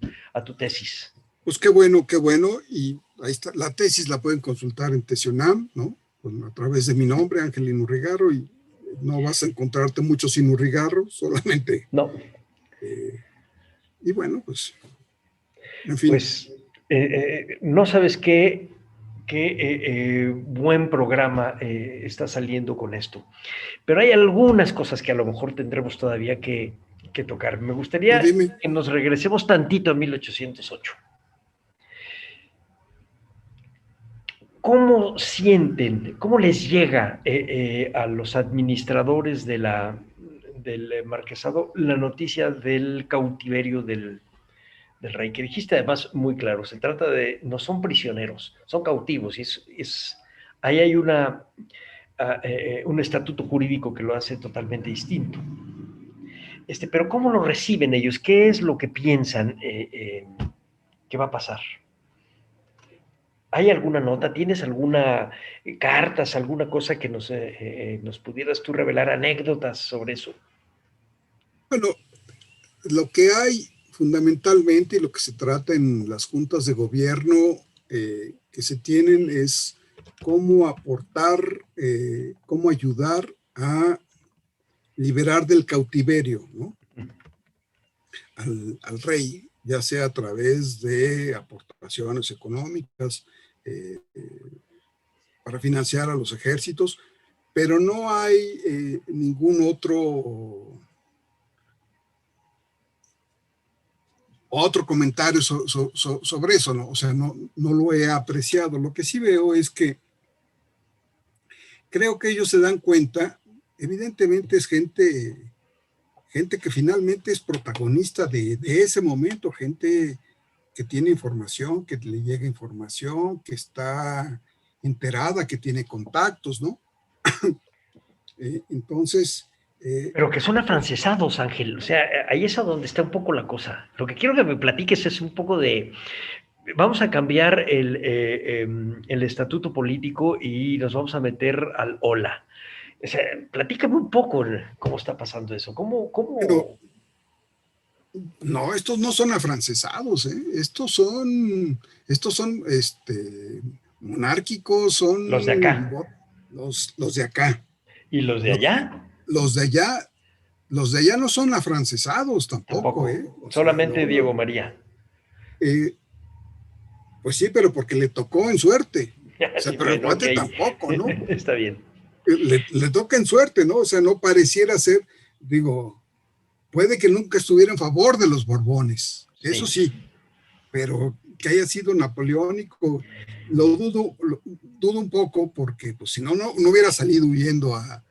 tesis. pues qué bueno, y ahí está, la tesis la pueden consultar en Tesionam, ¿no? A través de mi nombre, Ángel Inurrigarro, y no vas a encontrarte muchos Inurrigarro, solamente. No. Y bueno, pues, en fin. Pues, no sabes qué buen programa está saliendo con esto. Pero hay algunas cosas que a lo mejor tendremos todavía que tocar. Me gustaría Dime. que nos regresemos tantito a 1808. ¿Cómo sienten, cómo les llega a los administradores del marquesado la noticia del cautiverio del rey? Que dijiste además muy claro, se trata de, no son prisioneros, son cautivos, y ahí hay un estatuto jurídico que lo hace totalmente distinto. Pero ¿cómo lo reciben ellos? ¿Qué es lo que piensan que va a pasar? ¿Hay alguna nota? ¿Tienes alguna cartas, alguna cosa que nos pudieras tú revelar, anécdotas sobre eso? Bueno, lo que hay fundamentalmente y lo que se trata en las juntas de gobierno que se tienen es cómo aportar, cómo ayudar a liberar del cautiverio, ¿no? al rey, ya sea a través de aportaciones económicas para financiar a los ejércitos, pero no hay ningún otro comentario sobre eso, ¿no? O sea, no lo he apreciado. Lo que sí veo es que creo que ellos se dan cuenta, evidentemente es gente que finalmente es protagonista de ese momento, gente que tiene información, que le llega información, que está enterada, que tiene contactos, ¿no? Entonces... Pero que son afrancesados, Ángel. O sea, ahí es a donde está un poco la cosa. Lo que quiero que me platiques es un poco de... Vamos a cambiar el estatuto político y nos vamos a meter al hola. O sea, platícame un poco cómo está pasando eso. ¿Cómo? Pero, no, estos no son afrancesados, ¿eh? Estos son monárquicos, son los de acá. Los de acá. ¿Y los de allá? Los de allá no son afrancesados tampoco. Solamente no. Diego María. Pues sí, pero porque le tocó en suerte. O sea, sí, pero el cuate tampoco, ¿no? Está bien. Le toca en suerte, ¿no? O sea, no pareciera ser, digo, puede que nunca estuviera en favor de los Borbones, eso sí, pero que haya sido napoleónico, lo dudo un poco, porque pues si no hubiera salido huyendo a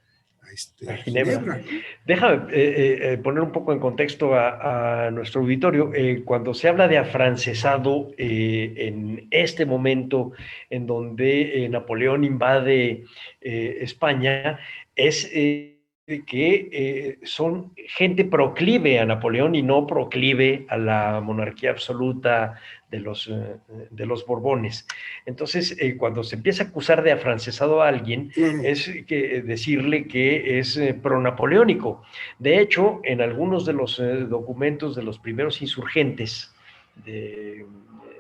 Ginebra. Déjame poner un poco en contexto a nuestro auditorio. Cuando se habla de afrancesado en este momento en donde Napoleón invade España, es que son gente proclive a Napoleón y no proclive a la monarquía absoluta de los Borbones. Entonces, cuando se empieza a acusar de afrancesado a alguien, es que decirle que es pronapoleónico. De hecho, en algunos de los documentos de los primeros insurgentes, de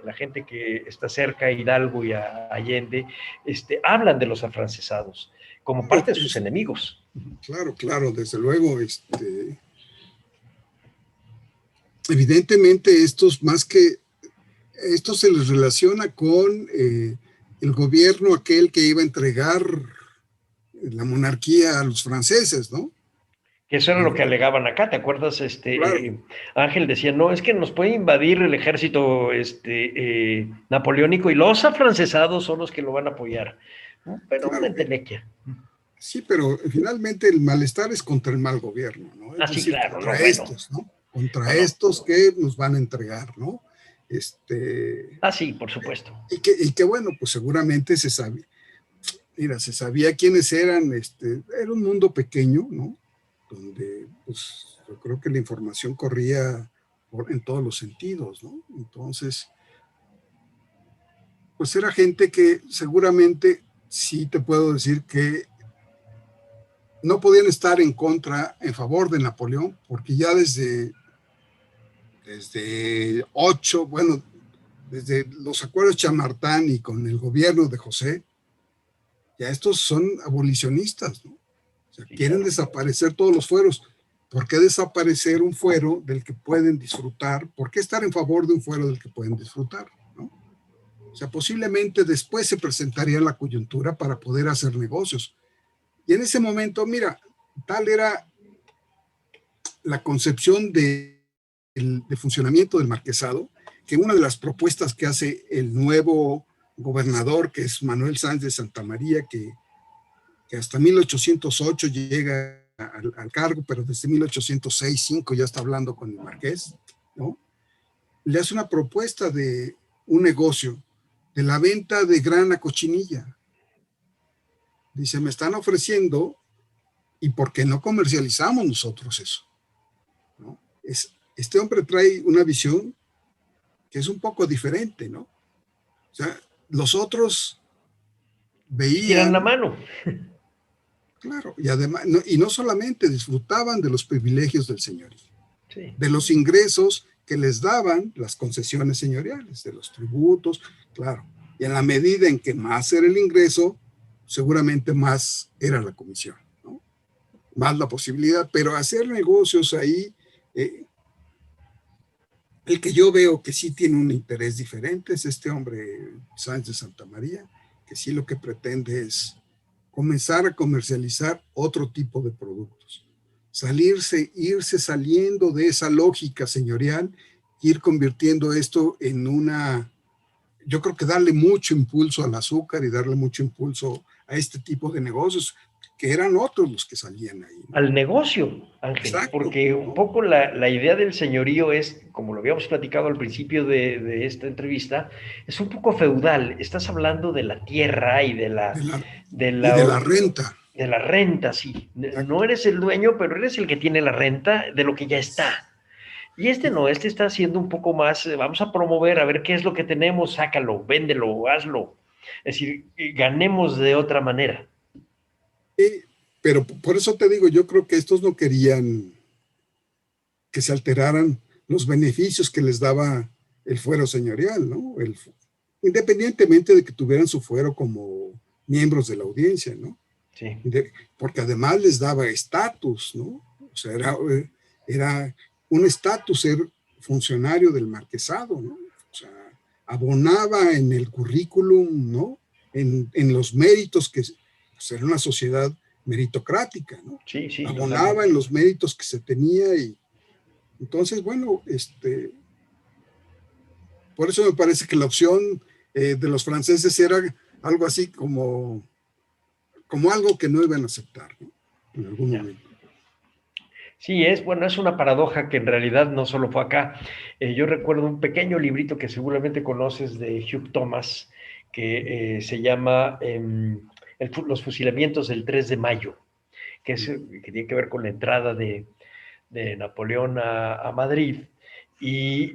la gente que está cerca a Hidalgo y a Allende, hablan de los afrancesados como parte de sus enemigos. Claro, claro, desde luego, evidentemente estos se les relaciona con el gobierno aquel que iba a entregar la monarquía a los franceses, ¿no? Que eso era lo que alegaban acá, ¿te acuerdas? Claro. Ángel decía, no, es que nos puede invadir el ejército napoleónico y los afrancesados son los que lo van a apoyar. Pero Claro, una entelequia. sí, pero finalmente el malestar es contra el mal gobierno, ¿no? Es sí, decir, claro, contra estos, ¿no? Contra estos que nos van a entregar, ¿no? Sí, por supuesto. Y que bueno, pues seguramente se sabe. Mira, se sabía quiénes eran, era un mundo pequeño, ¿no? Donde, pues, yo creo que la información corría en todos los sentidos, ¿no? Entonces, pues era gente que seguramente sí te puedo decir que no podían estar en favor de Napoleón, porque ya desde los acuerdos de Chamartán y con el gobierno de José, ya estos son abolicionistas, ¿no? O sea, quieren desaparecer todos los fueros. ¿Por qué desaparecer un fuero del que pueden disfrutar? ¿Por qué estar en favor de un fuero del que pueden disfrutar, ¿no? O sea, posiblemente después se presentaría la coyuntura para poder hacer negocios. Y en ese momento, mira, tal era la concepción de funcionamiento del marquesado, que una de las propuestas que hace el nuevo gobernador, que es Manuel Sáenz de Santa María, que hasta 1808 llega al cargo, pero desde 1806-05 ya está hablando con el marqués, ¿no? Le hace una propuesta de un negocio de la venta de grana cochinilla. Dice, me están ofreciendo, ¿y por qué no comercializamos nosotros eso? ¿No? Este hombre trae una visión que es un poco diferente, ¿no? O sea, los otros veían... Tiran la mano. Claro, y además, no solamente disfrutaban de los privilegios del señorío, sí, de los ingresos que les daban las concesiones señoriales, de los tributos, claro. Y en la medida en que más era el ingreso, seguramente más era la comisión, ¿no? Más la posibilidad, pero hacer negocios ahí, el que yo veo que sí tiene un interés diferente es este hombre Sáenz de Santa María, que sí lo que pretende es comenzar a comercializar otro tipo de productos, irse saliendo de esa lógica señorial, ir convirtiendo esto en yo creo que darle mucho impulso al azúcar y darle mucho impulso a este tipo de negocios, que eran otros los que salían ahí, ¿no? Al negocio, Ángel. Exacto, porque un poco la idea del señorío es, como lo habíamos platicado al principio de esta entrevista, es un poco feudal. Estás hablando de la tierra y de la renta. De la renta, sí. Exacto. No eres el dueño, pero eres el que tiene la renta de lo que ya está. Y no, está haciendo un poco más, vamos a promover, a ver qué es lo que tenemos, sácalo, véndelo, hazlo. Es decir, ganemos de otra manera. Pero por eso te digo, yo creo que estos no querían que se alteraran los beneficios que les daba el fuero señorial, ¿no? Independientemente de que tuvieran su fuero como miembros de la audiencia, ¿no? Sí. Porque además les daba estatus, ¿no? O sea, era un estatus ser funcionario del marquesado, ¿no? O sea, abonaba en el currículum, ¿no? En los méritos que pues, era una sociedad meritocrática, ¿no? Sí, sí. Abonaba totalmente. en los méritos que se tenía y entonces, bueno, por eso me parece que la opción de los franceses era algo así como algo que no iban a aceptar, ¿no? En algún momento. Sí, es una paradoja que en realidad no solo fue acá. Yo recuerdo un pequeño librito que conoces de Hugh Thomas, que se llama Los fusilamientos del 3 de mayo, que tiene que ver con la entrada de Napoleón a Madrid, y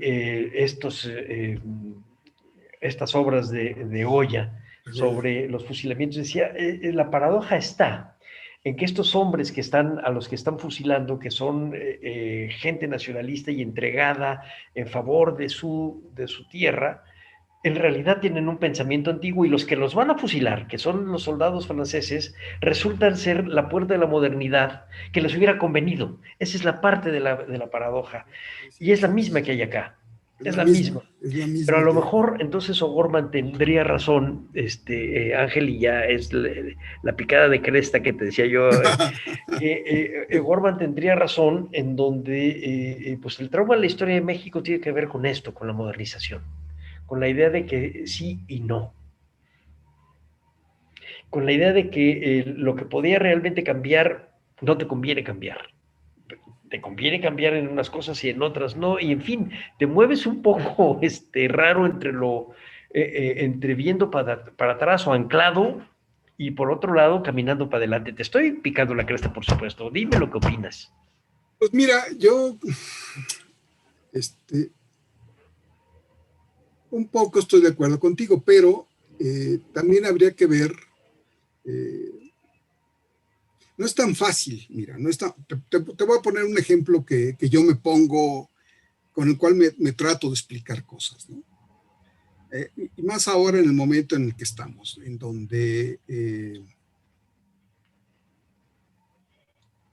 estas obras de Goya sobre los fusilamientos. Decía, la paradoja está en que estos hombres a los que están fusilando, que son gente nacionalista y entregada en favor de su tierra, en realidad tienen un pensamiento antiguo, y los que los van a fusilar, que son los soldados franceses, resultan ser la puerta de la modernidad que les hubiera convenido. Esa es la parte de la paradoja, y es la misma que hay acá. Es la misma. Es la misma. Pero a lo mejor entonces O'Gorman tendría razón, Ángel, y ya es la picada de cresta que te decía yo, O'Gorman tendría razón en donde pues el trauma de la historia de México tiene que ver con esto, con la modernización, con la idea de que sí y no, con la idea de que lo que podía realmente cambiar no te conviene cambiar. Te conviene cambiar en unas cosas y en otras no, y en fin, te mueves un poco raro entre viendo para atrás o anclado, y por otro lado caminando para adelante. Te estoy picando la cresta, por supuesto. Dime lo que opinas. Pues mira, yo un poco estoy de acuerdo contigo, pero también habría que ver, no es tan fácil, mira, no es tan, te voy a poner un ejemplo que yo me pongo, con el cual me trato de explicar cosas, ¿no? Y más ahora en el momento en el que estamos, en donde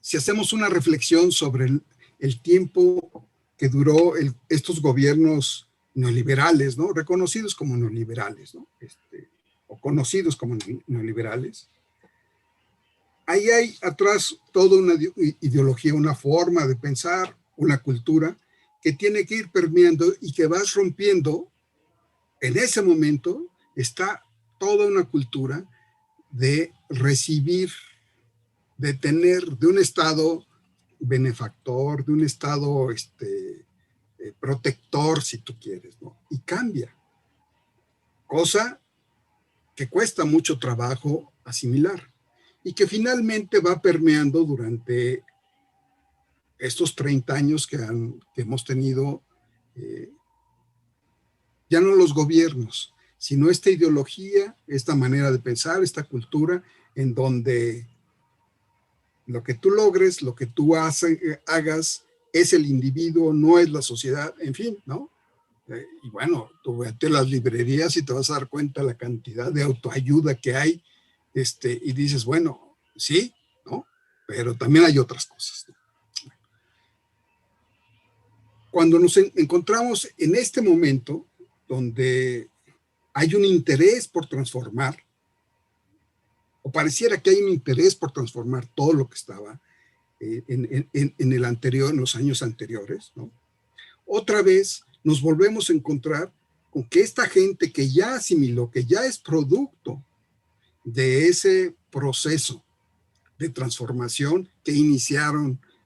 si hacemos una reflexión sobre el tiempo que duró estos gobiernos neoliberales, ¿no? Reconocidos como neoliberales, ¿no? O conocidos como neoliberales. Ahí hay atrás toda una ideología, una forma de pensar, una cultura que tiene que ir permeando y que vas rompiendo. En ese momento está toda una cultura de recibir, de tener, de un Estado benefactor, de un Estado protector, si tú quieres, ¿no? Y cambia, cosa que cuesta mucho trabajo asimilar y que finalmente va permeando durante estos 30 años que hemos tenido, ya no los gobiernos, sino esta ideología, esta manera de pensar, esta cultura en donde lo que tú logres, lo que tú hagas, es el individuo, no es la sociedad, en fin, ¿no? Y bueno, tú vete a las librerías y te vas a dar cuenta la cantidad de autoayuda que hay, y dices, bueno, sí, ¿no? Pero también hay otras cosas, ¿no? Cuando nos encontramos en este momento donde hay un interés por transformar, o pareciera que hay un interés por transformar todo lo que estaba en el anterior, en los años anteriores, ¿no? Otra vez nos volvemos a encontrar con que esta gente que ya asimiló, que ya es producto de ese proceso de transformación que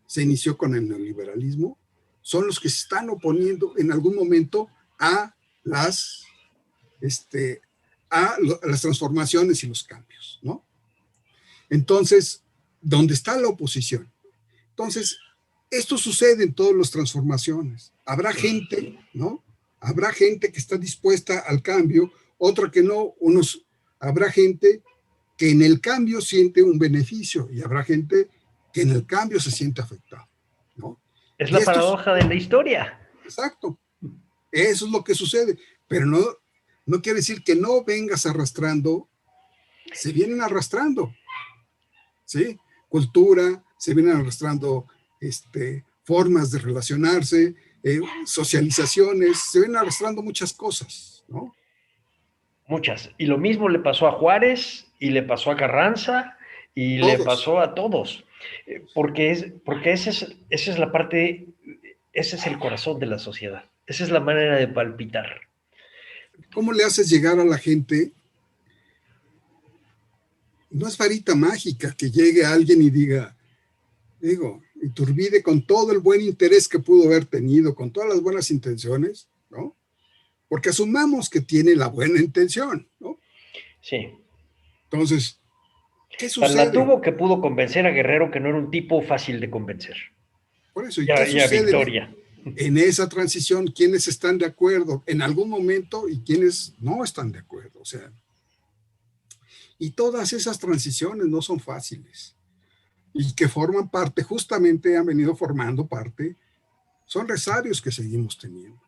se inició con el neoliberalismo, son los que se están oponiendo en algún momento a las transformaciones y los cambios, ¿no? Entonces, ¿dónde está la oposición? Entonces, esto sucede en todas las transformaciones. Habrá gente, ¿no? Habrá gente que está dispuesta al cambio, otra que no. Habrá gente que en el cambio siente un beneficio y habrá gente que en el cambio se siente afectado, ¿no? Es la paradoja de la historia. Exacto. Eso es lo que sucede. Pero no quiere decir que no vengas arrastrando. Se vienen arrastrando, ¿sí? Cultura, se vienen arrastrando formas de relacionarse, socializaciones, se vienen arrastrando muchas cosas, ¿no? Muchas. Y lo mismo le pasó a Juárez, y le pasó a Carranza, y todos. Le pasó a todos. Porque esa es la parte, ese es el corazón de la sociedad. Esa es la manera de palpitar. ¿Cómo le haces llegar a la gente? No es varita mágica que llegue alguien y diga, Iturbide, con todo el buen interés que pudo haber tenido, con todas las buenas intenciones, ¿no? Porque asumamos que tiene la buena intención, ¿no? Sí. Entonces, ¿Qué Tan la sucede? tuvo que pudo convencer a Guerrero, que no era un tipo fácil de convencer. Por eso, ¿y Ya, qué sucede Victoria. en esa transición? ¿Quiénes están de acuerdo en algún momento y quiénes no están de acuerdo? O sea, y todas esas transiciones no son fáciles y que forman parte, justamente han venido formando parte, son resabios que seguimos teniendo,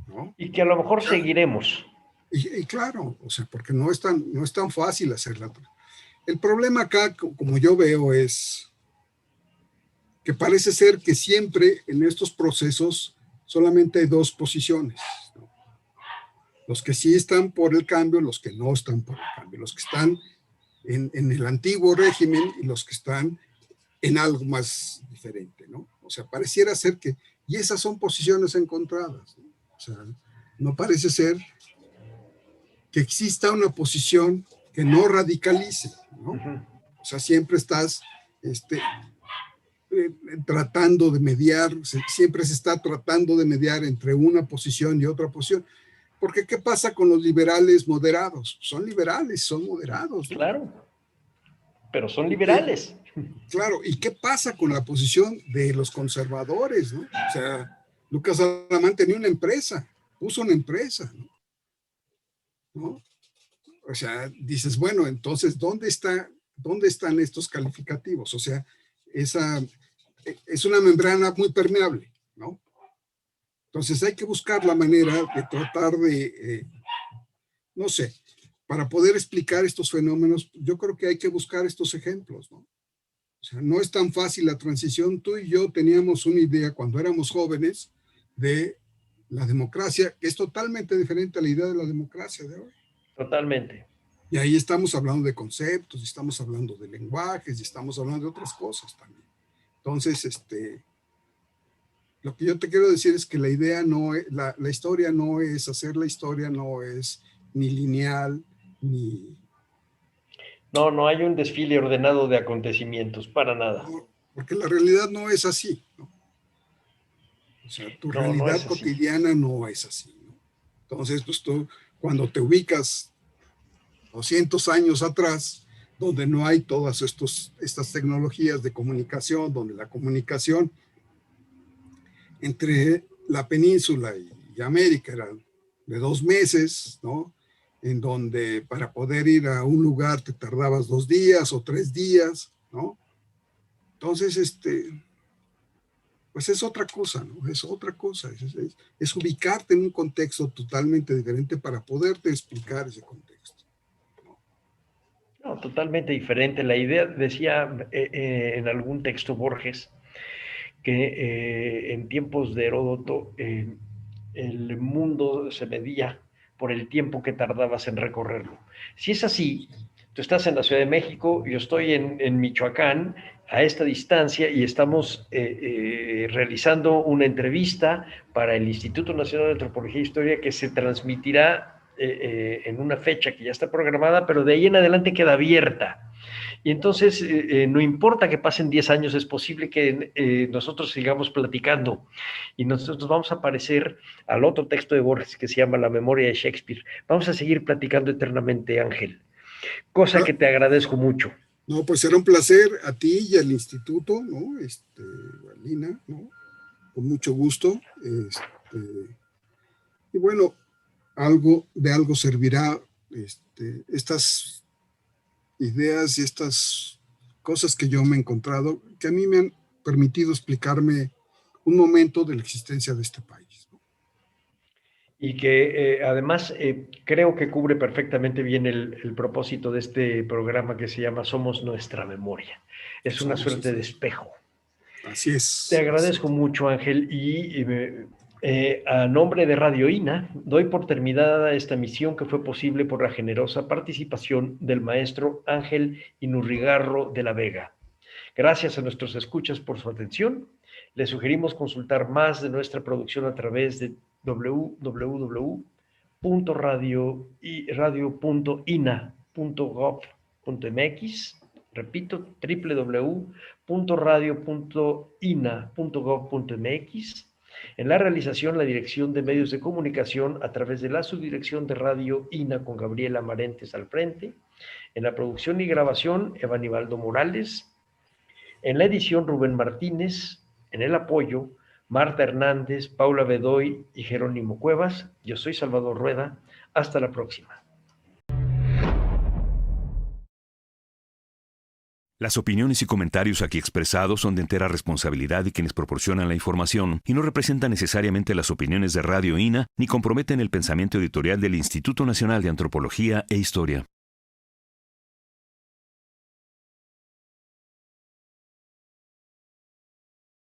¿no? Y que a lo mejor O sea, seguiremos. y claro, o sea, porque no es tan fácil hacerla. El problema acá, como yo veo, es que parece ser que siempre en estos procesos solamente hay dos posiciones, ¿no? Los que sí están por el cambio, los que no están por el cambio, los que están en el antiguo régimen y los que están en algo más diferente, ¿no? O sea, pareciera ser que, y esas son posiciones encontradas, ¿no? O sea, no parece ser que exista una posición que no radicalice, ¿no? O sea, siempre estás tratando de mediar, siempre se está tratando de mediar entre una posición y otra posición. Porque ¿qué pasa con los liberales moderados? Son liberales, son moderados, ¿no? Claro, pero son ¿Y qué? liberales. Claro, ¿y qué pasa con la posición de los conservadores, ¿no? O sea, Lucas Alamán tenía una empresa, puso una empresa, ¿no? O sea, dices, bueno, entonces, ¿dónde están estos calificativos? O sea, esa es una membrana muy permeable, ¿no? Entonces hay que buscar la manera de tratar de, no sé, para poder explicar estos fenómenos, yo creo que hay que buscar estos ejemplos, ¿no? O sea, no es tan fácil la transición. Tú y yo teníamos una idea cuando éramos jóvenes de la democracia, que es totalmente diferente a la idea de la democracia de hoy. Totalmente. Y ahí estamos hablando de conceptos, y estamos hablando de lenguajes, y estamos hablando de otras cosas también. Entonces, lo que yo te quiero decir es que la idea no es, la historia no es, hacer la historia no es ni lineal, ni... No, no hay un desfile ordenado de acontecimientos, para nada. No, porque la realidad no es así, ¿no? O sea, tu No, no realidad es así. cotidiana no es así, ¿no? Entonces, pues tú, cuando te ubicas 200 años atrás, donde no hay todas estas tecnologías de comunicación, donde la comunicación entre la península y América era de 2 meses, ¿no? En donde para poder ir a un lugar te tardabas 2 días o 3 días, ¿no? Entonces, pues es otra cosa, ¿no? Es otra cosa, es ubicarte en un contexto totalmente diferente para poderte explicar ese contexto. No, totalmente diferente. La idea, decía en algún texto Borges, que en tiempos de Heródoto el mundo se medía por el tiempo que tardabas en recorrerlo. Si es así, tú estás en la Ciudad de México, yo estoy en Michoacán, a esta distancia, y estamos realizando una entrevista para el Instituto Nacional de Antropología e Historia que se transmitirá en una fecha que ya está programada, pero de ahí en adelante queda abierta. Y entonces, no importa que pasen 10 años, es posible que nosotros sigamos platicando y nosotros vamos a parecer al otro texto de Borges que se llama La memoria de Shakespeare. Vamos a seguir platicando eternamente, Ángel, cosa Ah, que te agradezco mucho. no, pues será un placer a ti y al instituto, ¿no? Alina, ¿no? Con mucho gusto. Y bueno, de algo servirá estas ideas y estas cosas que yo me he encontrado, que a mí me han permitido explicarme un momento de la existencia de este país, ¿no? Y que además creo que cubre perfectamente bien el propósito de este programa que se llama Somos Nuestra Memoria. Es una Somos suerte de nuestras. espejo. Así Te es, así agradezco es. mucho, Ángel, y a nombre de Radio INA, doy por terminada esta misión que fue posible por la generosa participación del maestro Ángel Inurrigarro de la Vega. Gracias a nuestros escuchas por su atención. Les sugerimos consultar más de nuestra producción a través de www.radio.ina.gov.mx. Repito, www.radio.ina.gov.mx. En la realización, la Dirección de Medios de Comunicación a través de la Subdirección de Radio INA con Gabriela Marentes al frente. En la producción y grabación, Eva Nivaldo Morales. En la edición, Rubén Martínez. En el apoyo, Marta Hernández, Paula Bedoy y Jerónimo Cuevas. Yo soy Salvador Rueda. Hasta la próxima. Las opiniones y comentarios aquí expresados son de entera responsabilidad de quienes proporcionan la información y no representan necesariamente las opiniones de Radio INA ni comprometen el pensamiento editorial del Instituto Nacional de Antropología e Historia.